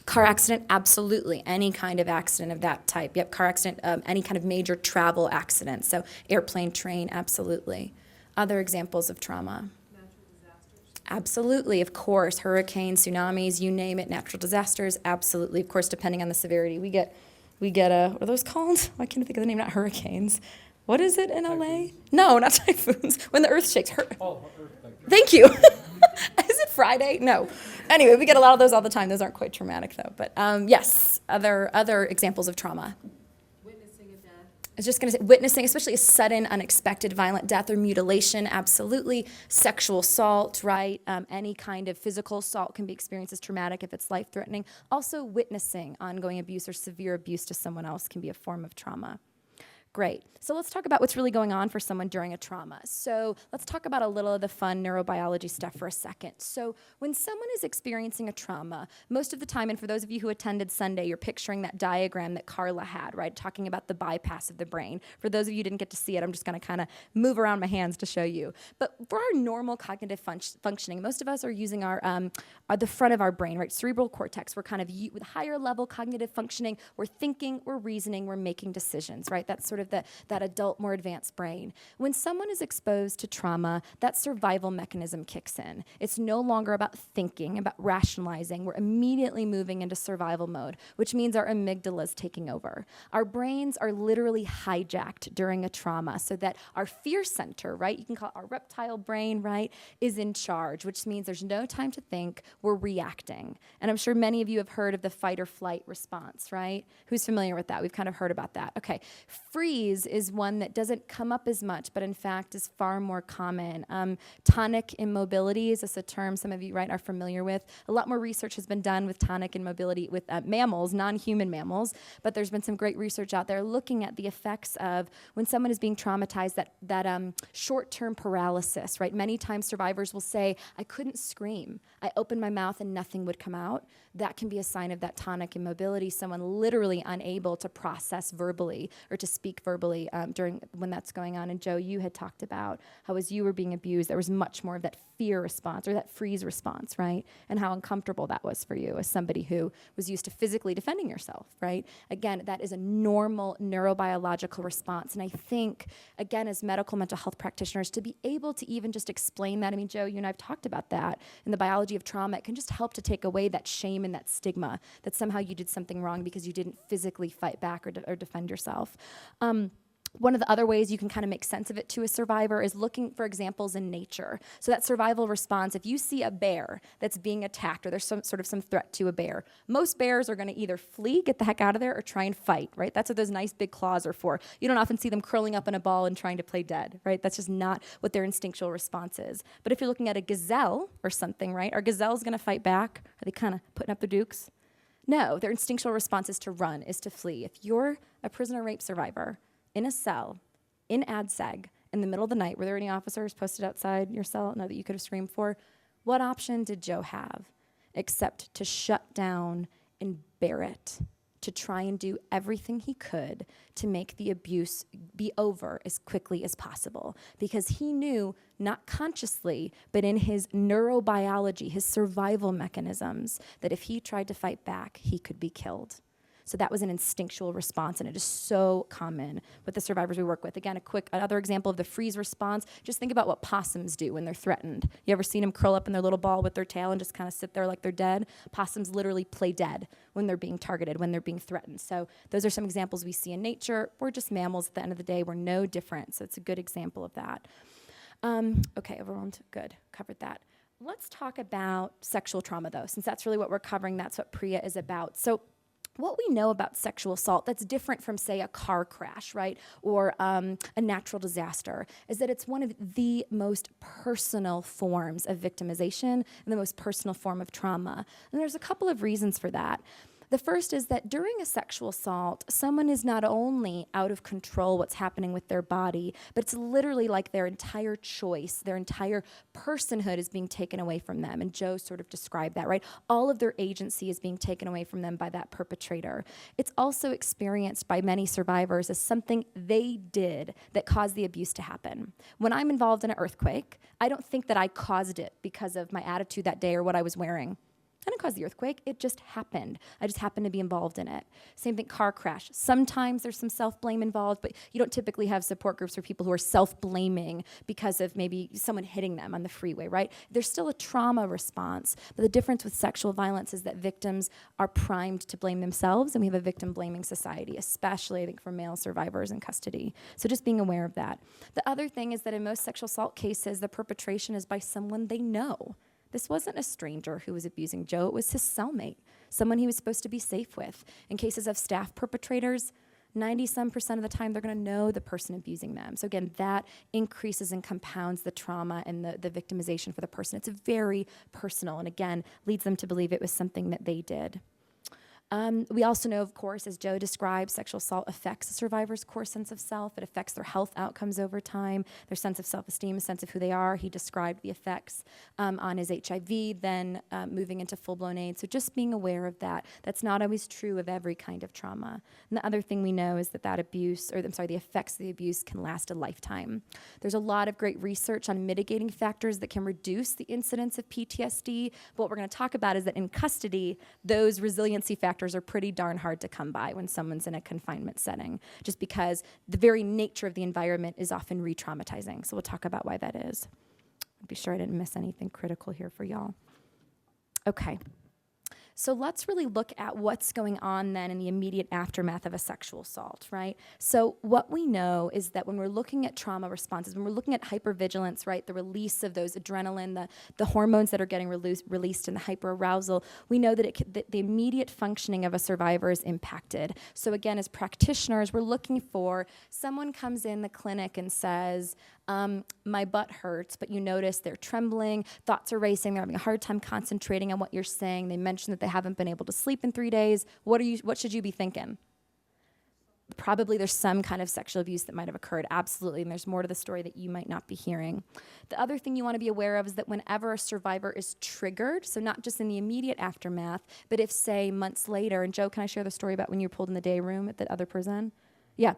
Car accident, absolutely. Any kind of accident of that type. Yep, car accident, any kind of major travel accident. So airplane, train, absolutely. Other examples of trauma. Natural disasters. Absolutely, of course. Hurricanes, tsunamis, you name it. Natural disasters, absolutely. Of course, depending on the severity. We get what are those called? I can't think of the name, not hurricanes. What is it in LA? No, not typhoons. When the earth shakes. Oh, earthquake. Thank you. Is it Friday? No. Anyway, we get a lot of those all the time. Those aren't quite traumatic, though. But yes, other examples of trauma. Witnessing a death. I was just going to say, witnessing, especially a sudden, unexpected, violent death or mutilation, absolutely. Sexual assault, right? Any kind of physical assault can be experienced as traumatic if it's life-threatening. Also, witnessing ongoing abuse or severe abuse to someone else can be a form of trauma. Great. So let's talk about what's really going on for someone during a trauma. So let's talk about a little of the fun neurobiology stuff for a second. So when someone is experiencing a trauma, most of the time, and for those of you who attended Sunday, you're picturing that diagram that Carla had, right, talking about the bypass of the brain. For those of you who didn't get to see it, I'm just going to kind of move around my hands to show you. But for our normal cognitive functioning, most of us are using our the front of our brain, right, cerebral cortex. We're kind of with higher level cognitive functioning. We're thinking, we're reasoning, we're making decisions, right? That's sort of that adult, more advanced brain. When someone is exposed to trauma, that survival mechanism kicks in. It's no longer about thinking, about rationalizing. We're immediately moving into survival mode, which means our amygdala is taking over. Our brains are literally hijacked during a trauma so that our fear center, right, you can call it our reptile brain, right, is in charge, which means there's no time to think, we're reacting. And I'm sure many of you have heard of the fight or flight response, right? Who's familiar with that? We've kind of heard about that. Okay, freeze is one that doesn't come up as much, but in fact is far more common. Tonic immobility is a term some of you, right, are familiar with. A lot more research has been done with tonic immobility with mammals, non-human mammals, but there's been some great research out there looking at the effects of when someone is being traumatized, that short-term paralysis, right? Many times survivors will say, I couldn't scream. I opened my mouth and nothing would come out. That can be a sign of that tonic immobility, someone literally unable to process verbally or to speak verbally during when that's going on. And Joe, you had talked about how as you were being abused, there was much more of that fear response or that freeze response, right? And how uncomfortable that was for you as somebody who was used to physically defending yourself, right? Again, that is a normal neurobiological response. And I think, again, as medical mental health practitioners, to be able to even just explain that, I mean, Joe, you and I have talked about that in the biology of trauma, it can just help to take away that shame and that stigma that somehow you did something wrong because you didn't physically fight back or defend yourself. One of the other ways you can kind of make sense of it to a survivor is looking for examples in nature. So that survival response, if you see a bear that's being attacked or there's some threat to a bear, most bears are going to either flee, get the heck out of there, or try and fight, right? That's what those nice big claws are for. You don't often see them curling up in a ball and trying to play dead, right? That's just not what their instinctual response is. But if you're looking at a gazelle or something, right, are gazelles going to fight back? Are they kind of putting up the dukes? No, their instinctual response is to run, is to flee. If you're a prisoner rape survivor, in a cell, in ADSEG, in the middle of the night, were there any officers posted outside your cell? No, that you could have screamed for? What option did Joe have except to shut down and bear it, to try and do everything he could to make the abuse be over as quickly as possible? Because he knew, not consciously, but in his neurobiology, his survival mechanisms, that if he tried to fight back, he could be killed. So that was an instinctual response, and it is so common with the survivors we work with. Again, another example of the freeze response, just think about what possums do when they're threatened. You ever seen them curl up in their little ball with their tail and just kind of sit there like they're dead? Possums literally play dead when they're being targeted, when they're being threatened. So those are some examples we see in nature. We're just mammals at the end of the day. We're no different, so it's a good example of that. Okay, overwhelmed, good, covered that. Let's talk about sexual trauma, though, since that's really what we're covering. That's what PREA is about. So what we know about sexual assault that's different from, say, a car crash, right, or a natural disaster, is that it's one of the most personal forms of victimization and the most personal form of trauma. And there's a couple of reasons for that. The first is that during a sexual assault, someone is not only out of control what's happening with their body, but it's literally like their entire choice, their entire personhood is being taken away from them. And Joe sort of described that, right? All of their agency is being taken away from them by that perpetrator. It's also experienced by many survivors as something they did that caused the abuse to happen. When I'm involved in an earthquake, I don't think that I caused it because of my attitude that day or what I was wearing. I didn't cause the earthquake. It just happened. I just happened to be involved in it. Same thing, car crash. Sometimes there's some self-blame involved, but you don't typically have support groups for people who are self-blaming because of maybe someone hitting them on the freeway, right? There's still a trauma response, but the difference with sexual violence is that victims are primed to blame themselves, and we have a victim-blaming society, especially, I think, for male survivors in custody. So just being aware of that. The other thing is that in most sexual assault cases, the perpetration is by someone they know. This wasn't a stranger who was abusing Joe, it was his cellmate, someone he was supposed to be safe with. In cases of staff perpetrators, 90% of the time, they're gonna know the person abusing them. So again, that increases and compounds the trauma and the victimization for the person. It's very personal, and again, leads them to believe it was something that they did. We also know, of course, as Joe described, sexual assault affects the survivor's core sense of self. It affects their health outcomes over time, their sense of self-esteem, a sense of who they are. He described the effects on his HIV, then moving into full-blown AIDS. So just being aware of that. That's not always true of every kind of trauma. And the other thing we know is that the effects of the abuse can last a lifetime. There's a lot of great research on mitigating factors that can reduce the incidence of PTSD. But what we're going to talk about is that in custody, those resiliency factors are pretty darn hard to come by when someone's in a confinement setting, just because the very nature of the environment is often re-traumatizing. So we'll talk about why that is. I'll be sure I didn't miss anything critical here for y'all. Okay. So let's really look at what's going on then in the immediate aftermath of a sexual assault, right? So what we know is that when we're looking at trauma responses, when we're looking at hypervigilance, right, the release of those adrenaline, the hormones that are getting released in the hyperarousal, we know that the immediate functioning of a survivor is impacted. So again, as practitioners, we're looking for someone comes in the clinic and says, my butt hurts, but you notice they're trembling, thoughts are racing, they're having a hard time concentrating on what you're saying. They mention that they haven't been able to sleep in 3 days. What should you be thinking? Probably there's some kind of sexual abuse that might have occurred, absolutely, and there's more to the story that you might not be hearing. The other thing you want to be aware of is that whenever a survivor is triggered, so not just in the immediate aftermath, but if, say, months later, and Joe, can I share the story about when you were pulled in the day room at the other prison? Yeah.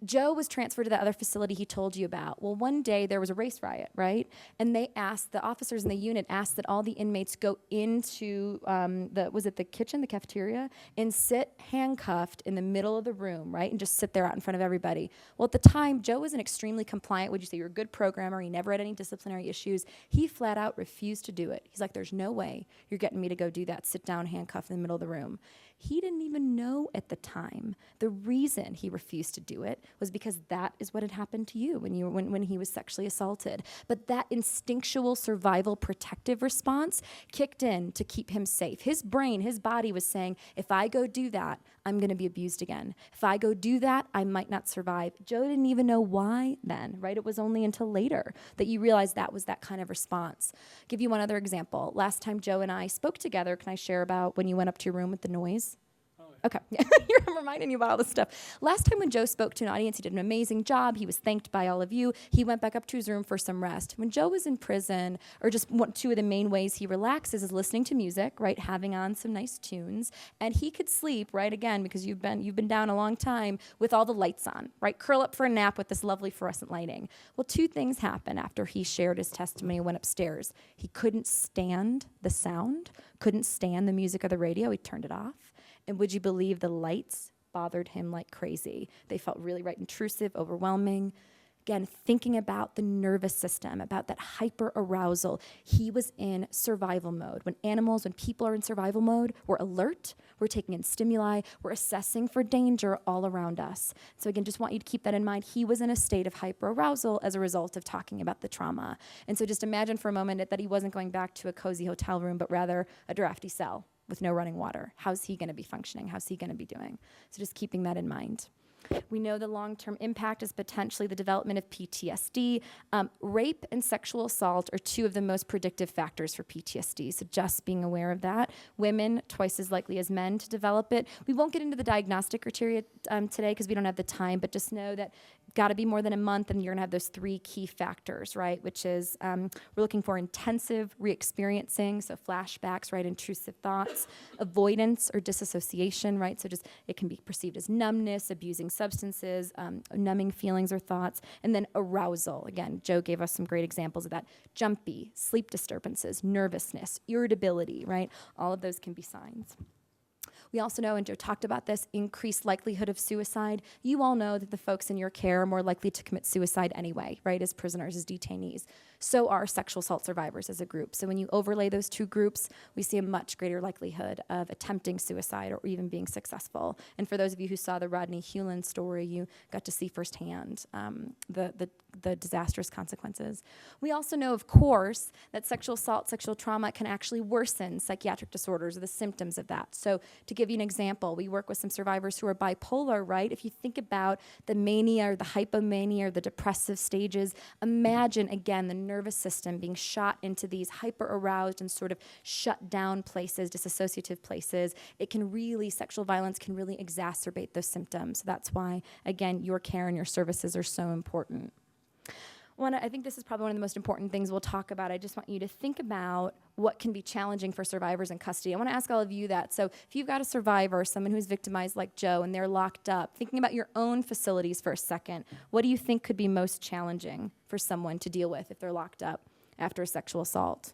Joe was transferred to that other facility he told you about. Well, one day there was a race riot, right? And they asked, the officers in the unit asked that all the inmates go into the kitchen, the cafeteria, and sit handcuffed in the middle of the room, right? And just sit there out in front of everybody. Well, at the time, Joe was an extremely compliant, would you say, you're a good programmer, he never had any disciplinary issues. He flat out refused to do it. He's like, there's no way you're getting me to go do that, sit down handcuffed in the middle of the room. He didn't even know at the time the reason he refused to do it was because that is what had happened to you when he was sexually assaulted. But that instinctual survival protective response kicked in to keep him safe. His brain, his body was saying, if I go do that, I'm going to be abused again. If I go do that, I might not survive. Joe didn't even know why then, right? It was only until later that you realized that was that kind of response. I'll give you one other example. Last time Joe and I spoke together, can I share about when you went up to your room with the noise? Okay, I'm reminding you about all this stuff. Last time when Joe spoke to an audience, he did an amazing job. He was thanked by all of you. He went back up to his room for some rest. When Joe was in prison, or just two of the main ways he relaxes is listening to music, right, having on some nice tunes, and he could sleep, right, again, because you've been down a long time, with all the lights on, right, curl up for a nap with this lovely fluorescent lighting. Well, two things happened after he shared his testimony and went upstairs. He couldn't stand the sound, couldn't stand the music of the radio. He turned it off. And would you believe the lights bothered him like crazy? They felt really intrusive, overwhelming. Again, thinking about the nervous system, about that hyper-arousal. He was in survival mode. When people are in survival mode, we're alert, we're taking in stimuli, we're assessing for danger all around us. So again, just want you to keep that in mind. He was in a state of hyper-arousal as a result of talking about the trauma. And so just imagine for a moment that he wasn't going back to a cozy hotel room, but rather a drafty cell with no running water. How's he going to be functioning? How's he going to be doing? So just keeping that in mind. We know the long-term impact is potentially the development of PTSD. Rape and sexual assault are two of the most predictive factors for PTSD, so just being aware of that. Women, twice as likely as men to develop it. We won't get into the diagnostic criteria today because we don't have the time, but just know that got to be more than a month, and you're going to have those 3 key factors, right? Which is we're looking for intensive re-experiencing, so flashbacks, right? Intrusive thoughts, avoidance or disassociation, right? So just it can be perceived as numbness, abusing substances, numbing feelings or thoughts, and then arousal. Again, Joe gave us some great examples of that. Jumpy, sleep disturbances, nervousness, irritability, right? All of those can be signs. We also know, and Joe talked about this, increased likelihood of suicide. You all know that the folks in your care are more likely to commit suicide anyway, right, as prisoners, as detainees. So are sexual assault survivors as a group. So when you overlay those 2 groups, we see a much greater likelihood of attempting suicide or even being successful. And for those of you who saw the Rodney Hewlin story, you got to see firsthand the disastrous consequences. We also know, of course, that sexual assault, sexual trauma can actually worsen psychiatric disorders or the symptoms of that. So to give you an example, we work with some survivors who are bipolar, right? If you think about the mania or the hypomania or the depressive stages, imagine, again, the nervous system being shot into these hyper-aroused and sort of shut down places, dissociative places. It can really, sexual violence can really exacerbate those symptoms. So that's why, again, your care and your services are so important. I think this is probably one of the most important things we'll talk about. I just want you to think about what can be challenging for survivors in custody. I want to ask all of you that. So if you've got a survivor, someone who's victimized like Joe, and they're locked up, thinking about your own facilities for a second, what do you think could be most challenging for someone to deal with if they're locked up after a sexual assault?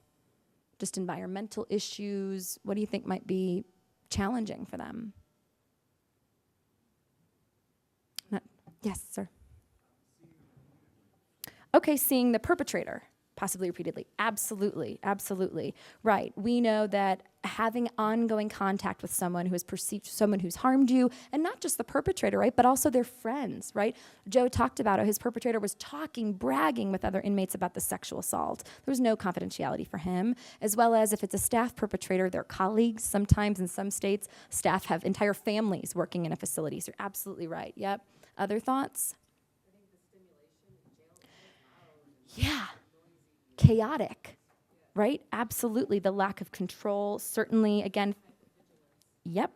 Just environmental issues. What do you think might be challenging for them? Yes, sir. Okay, seeing the perpetrator, possibly repeatedly. Absolutely, absolutely. Right. We know that having ongoing contact with someone who is perceived, someone who's harmed you, and not just the perpetrator, right, but also their friends, right? Joe talked about how his perpetrator was talking, bragging with other inmates about the sexual assault. There was no confidentiality for him, as well as if it's a staff perpetrator, their colleagues. Sometimes in some states, staff have entire families working in a facility. So you're absolutely right. Yep. Other thoughts? Yeah, chaotic, right? Absolutely. The lack of control, certainly, again, yep,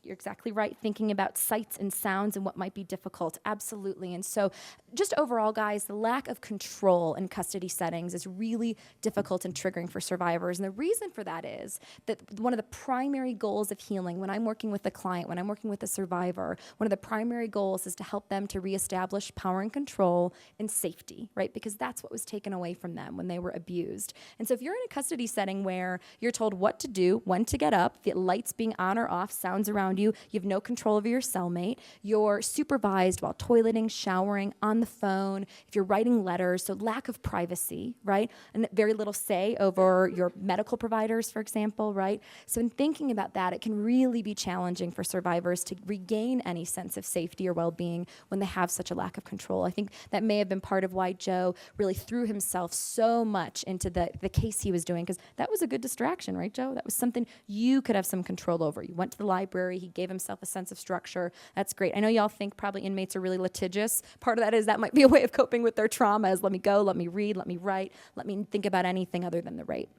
you're exactly right, thinking about sights and sounds and what might be difficult, absolutely. And so just overall, guys, the lack of control in custody settings is really difficult and triggering for survivors. And the reason for that is that one of the primary goals of healing, when I'm working with a client, when I'm working with a survivor, one of the primary goals is to help them to reestablish power and control and safety, right? Because that's what was taken away from them when they were abused. And so if you're in a custody setting where you're told what to do, when to get up, the lights being on or off, sounds around you have no control over your cellmate, you're supervised while toileting, showering, on the phone, if you're writing letters, so lack of privacy, right? And very little say over your medical providers, for example, right? So in thinking about that, it can really be challenging for survivors to regain any sense of safety or well-being when they have such a lack of control. I think that may have been part of why Joe really threw himself so much into the case he was doing, because that was a good distraction, right, Joe? That was something you could have some control over. You went to the library, he gave himself a sense of structure. That's great. I know y'all think probably inmates are really litigious. Part of that is that might be a way of coping with their trauma, is let me go, let me read, let me write, let me think about anything other than the rape.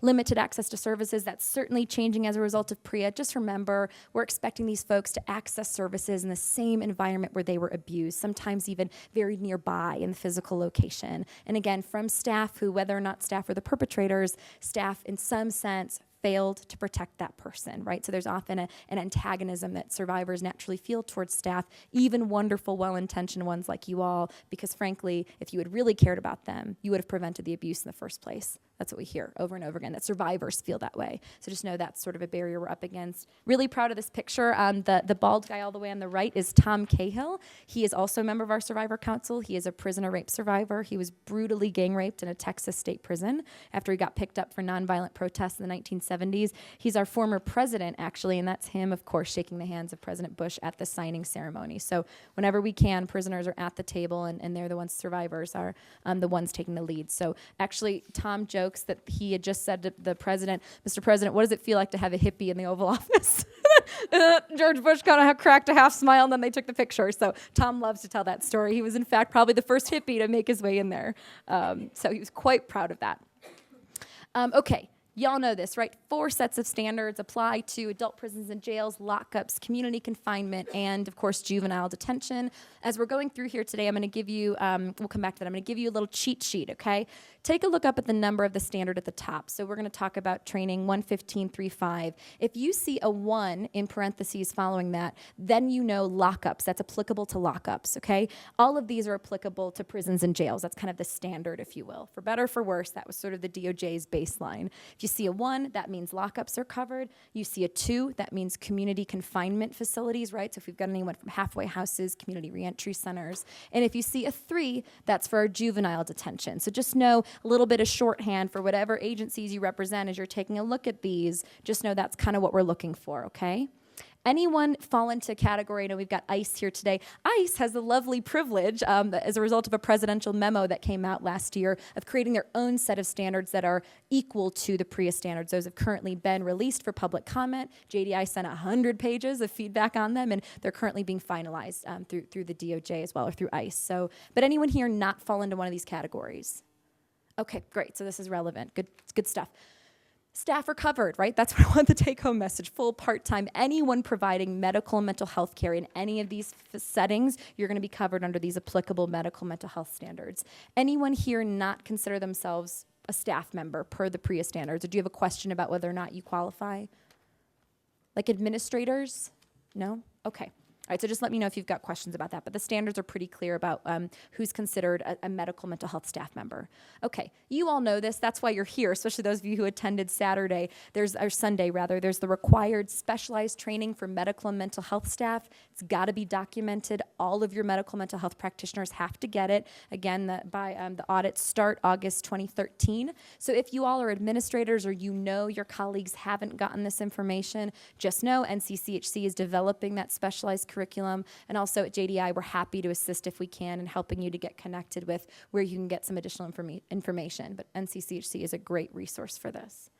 Limited access to services, that's certainly changing as a result of PREA. Just remember, we're expecting these folks to access services in the same environment where they were abused, sometimes even very nearby in the physical location. And again, from staff who, whether or not staff are the perpetrators, staff in some sense failed to protect that person, right? So there's often an antagonism that survivors naturally feel towards staff, even wonderful, well-intentioned ones like you all, because frankly, if you had really cared about them, you would have prevented the abuse in the first place. That's what we hear over and over again, that survivors feel that way. So just know that's sort of a barrier we're up against. Really proud of this picture. The bald guy all the way on the right is Tom Cahill. He is also a member of our Survivor Council. He is a prisoner rape survivor. He was brutally gang raped in a Texas state prison after he got picked up for nonviolent protests in the 1970s. He's our former president, actually, and that's him, of course, shaking the hands of President Bush at the signing ceremony. So whenever we can, prisoners are at the table, and they're the ones, survivors are the ones taking the lead. So actually, Tom jokes that he had just said to the president, Mr. President, what does it feel like to have a hippie in the Oval Office? George Bush kind of cracked a half smile, and then they took the picture. So Tom loves to tell that story. He was, in fact, probably the first hippie to make his way in there. So he was quite proud of that. Okay. Y'all know this, right? 4 sets of standards apply to adult prisons and jails, lockups, community confinement, and of course, juvenile detention. As we're going through here today, I'm going to give you, we'll come back to that. I'm going to give you a little cheat sheet, okay? Take a look up at the number of the standard at the top. So we're going to talk about training 115.3.5. If you see a 1 in parentheses following that, then you know lockups. That's applicable to lockups, okay? All of these are applicable to prisons and jails. That's kind of the standard, if you will. For better or for worse, that was sort of the DOJ's baseline. If you see a 1, that means lockups are covered. You see a 2, that means community confinement facilities, right? So if we've got anyone from halfway houses, community reentry centers. And if you see a 3, that's for our juvenile detention. So just know a little bit of shorthand for whatever agencies you represent as you're taking a look at these. Just know that's kind of what we're looking for, okay? Anyone fall into category? I know we've got ICE here today. ICE has the lovely privilege, as a result of a presidential memo that came out last year, of creating their own set of standards that are equal to the PREA standards. Those have currently been released for public comment. JDI sent 100 pages of feedback on them, and they're currently being finalized through the DOJ as well, or through ICE. So, but anyone here not fall into one of these categories? Okay, great. So this is relevant. Good stuff. Staff are covered, right? That's what I want the take-home message. Full, part-time, anyone providing medical and mental health care in any of these settings, you're going to be covered under these applicable medical mental health standards. Anyone here not consider themselves a staff member per the PREA standards? Or do you have a question about whether or not you qualify? Like administrators? No? Okay. All right, so just let me know if you've got questions about that. But the standards are pretty clear about who's considered a medical mental health staff member. Okay, you all know this. That's why you're here, especially those of you who attended Sunday, there's the required specialized training for medical and mental health staff. It's got to be documented. All of your medical mental health practitioners have to get it. Again, the audits start August 2013. So if you all are administrators or you know your colleagues haven't gotten this information, just know NCCHC is developing that specialized curriculum, and also at JDI, we're happy to assist if we can in helping you to get connected with where you can get some additional information, but NCCHC is a great resource for this.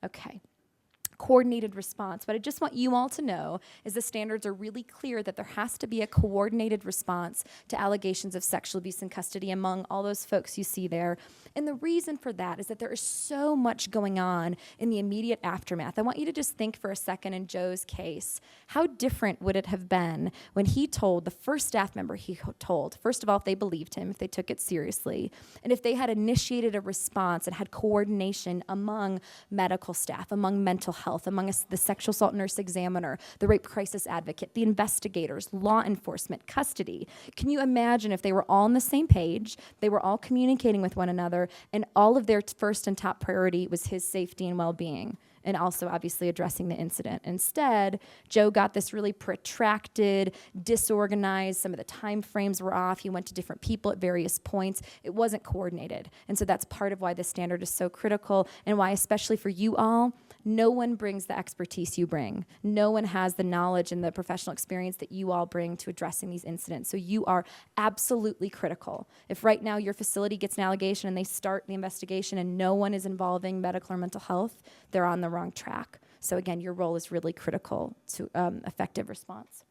Okay. Coordinated response. What I just want you all to know is the standards are really clear that there has to be a coordinated response to allegations of sexual abuse in custody among all those folks you see there. And the reason for that is that there is so much going on in the immediate aftermath. I want you to just think for a second in Joe's case. How different would it have been when he told, the first staff member he told, first of all, if they believed him, if they took it seriously, and if they had initiated a response and had coordination among medical staff, among mental health, among the sexual assault nurse examiner, the rape crisis advocate, the investigators, law enforcement, custody. Can you imagine if they were all on the same page, they were all communicating with one another, and all of their first and top priority was his safety and well-being, and also obviously addressing the incident. Instead, Joe got this really protracted, disorganized, some of the time frames were off, he went to different people at various points, it wasn't coordinated. And so that's part of why this standard is so critical, and why, especially for you all, no one brings the expertise you bring. No one has the knowledge and the professional experience that you all bring to addressing these incidents. So you are absolutely critical. If right now your facility gets an allegation and they start the investigation and no one is involving medical or mental health, they're on the wrong track. So again, your role is really critical to effective response.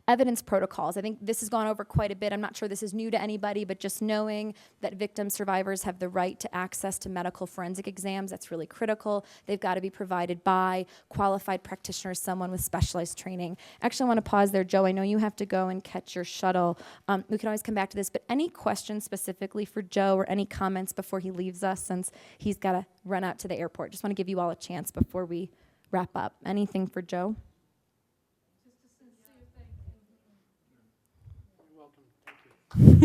Evidence protocols. I think this has gone over quite a bit. I'm not sure this is new to anybody, but just knowing that victim survivors have the right to access to medical forensic exams, that's really critical. They've got to be provided by qualified practitioners, someone with specialized training. Actually, I want to pause there, Joe. I know you have to go and catch your shuttle. We can always come back to this, but any questions specifically for Joe or any comments before he leaves us, since he's got to run out to the airport? Just want to give you all a chance before we wrap up. Anything for Joe? Thank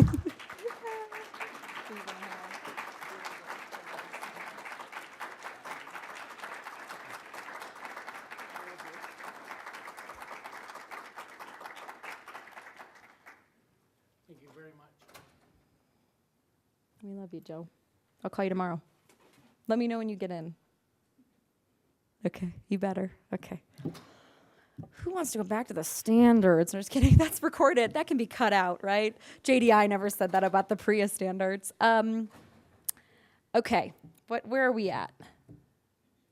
you very much. We love you, Joe. I'll call you tomorrow. Let me know when you get in. Okay, you better. Okay. Who wants to go back to the standards? I'm just kidding. That's recorded. That can be cut out, right? JDI never said that about the PREA standards. Okay, where are we at?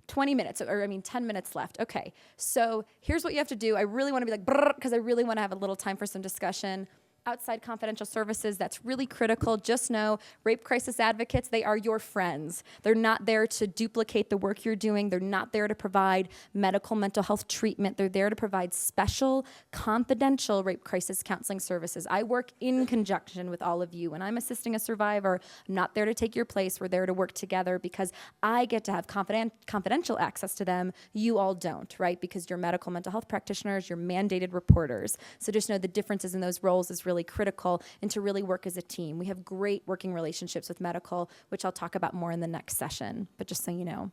20 minutes, 10 minutes left. Okay, so here's what you have to do. I really want to be like, because I really want to have a little time for some discussion. Outside confidential services, that's really critical. Just know rape crisis advocates, they are your friends. They're not there to duplicate the work you're doing. They're not there to provide medical mental health treatment. They're there to provide special confidential rape crisis counseling services. I work in conjunction with all of you. When I'm assisting a survivor, I'm not there to take your place. We're there to work together because I get to have confidential access to them. You all don't, right? Because you're medical mental health practitioners, you're mandated reporters. So just know the differences in those roles is really critical, and to really work as a team. We have great working relationships with medical, which I'll talk about more in the next session, but just so you know.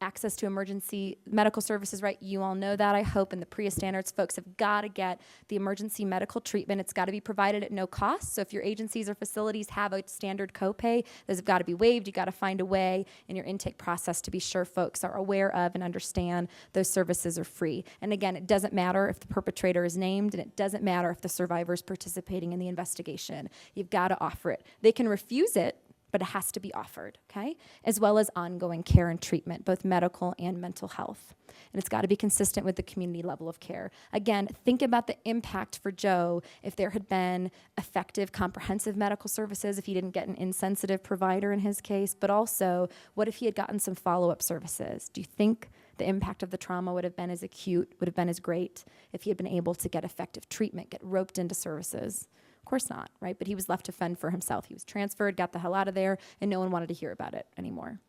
Access to emergency medical services, right? You all know that, I hope, and the PREA standards. Folks have got to get the emergency medical treatment. It's got to be provided at no cost. So if your agencies or facilities have a standard copay, those have got to be waived. You got to find a way in your intake process to be sure folks are aware of and understand those services are free. And again, it doesn't matter if the perpetrator is named, and it doesn't matter if the survivor is participating in the investigation. You've got to offer it. They can refuse it, but it has to be offered, okay? As well as ongoing care and treatment, both medical and mental health. And it's got to be consistent with the community level of care. Again, think about the impact for Joe if there had been effective, comprehensive medical services, if he didn't get an insensitive provider in his case, but also, what if he had gotten some follow-up services? Do you think the impact of the trauma would have been as acute, would have been as great if he had been able to get effective treatment, get roped into services? Of course not, right? But he was left to fend for himself. He was transferred, got the hell out of there, and no one wanted to hear about it anymore.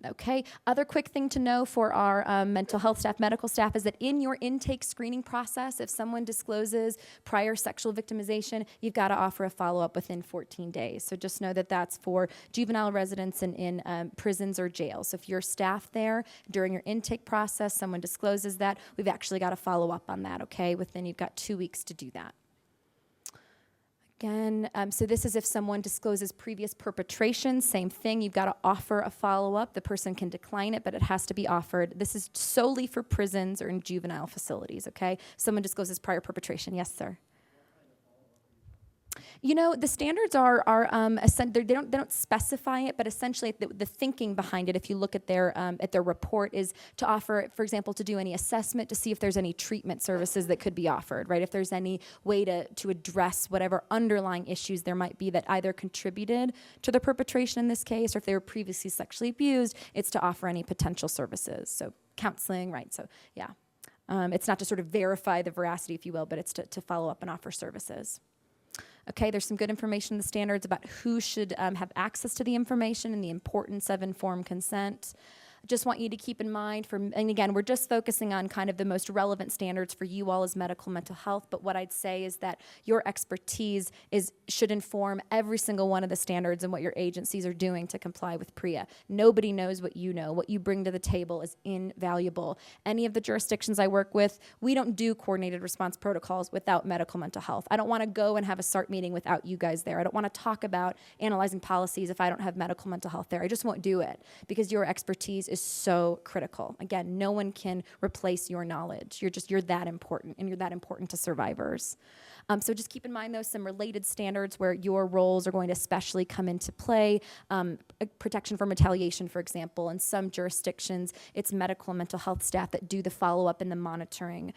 Okay, other quick thing to know for our mental health staff, medical staff, is that in your intake screening process, if someone discloses prior sexual victimization, you've got to offer a follow-up within 14 days. So just know that that's for juvenile residents in prisons or jails. So if you're staff there during your intake process, someone discloses that, we've actually got to follow up on that, okay? You've got 2 weeks to do that. Again, so this is if someone discloses previous perpetration, same thing, you've got to offer a follow-up. The person can decline it, but it has to be offered. This is solely for prisons or in juvenile facilities, okay? Someone discloses prior perpetration. Yes, sir? You know, the standards they don't specify it, but essentially the thinking behind it, if you look at their report, is to offer, for example, to do any assessment to see if there's any treatment services that could be offered, right? If there's any way to address whatever underlying issues there might be that either contributed to the perpetration in this case, or if they were previously sexually abused, it's to offer any potential services. So counseling, right? So yeah, it's not to sort of verify the veracity, if you will, but it's to follow up and offer services. Okay, there's some good information in the standards about who should have access to the information and the importance of informed consent. Just want you to keep in mind, and again, we're just focusing on kind of the most relevant standards for you all as medical mental health, but what I'd say is that your expertise should inform every single one of the standards and what your agencies are doing to comply with PREA. Nobody knows what you know. What you bring to the table is invaluable. Any of the jurisdictions I work with, we don't do coordinated response protocols without medical mental health. I don't want to go and have a SART meeting without you guys there. I don't want to talk about analyzing policies if I don't have medical mental health there. I just won't do it because your expertise is so critical. Again, no one can replace your knowledge. You're that important, and you're that important to survivors. So just keep in mind, though, some related standards where your roles are going to especially come into play. Protection from retaliation, for example. In some jurisdictions, it's medical and mental health staff that do the follow-up and the monitoring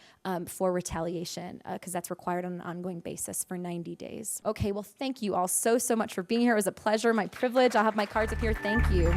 for retaliation, because that's required on an ongoing basis for 90 days. Okay, well, thank you all so much for being here. It was a pleasure, my privilege. I'll have my cards up here. Thank you.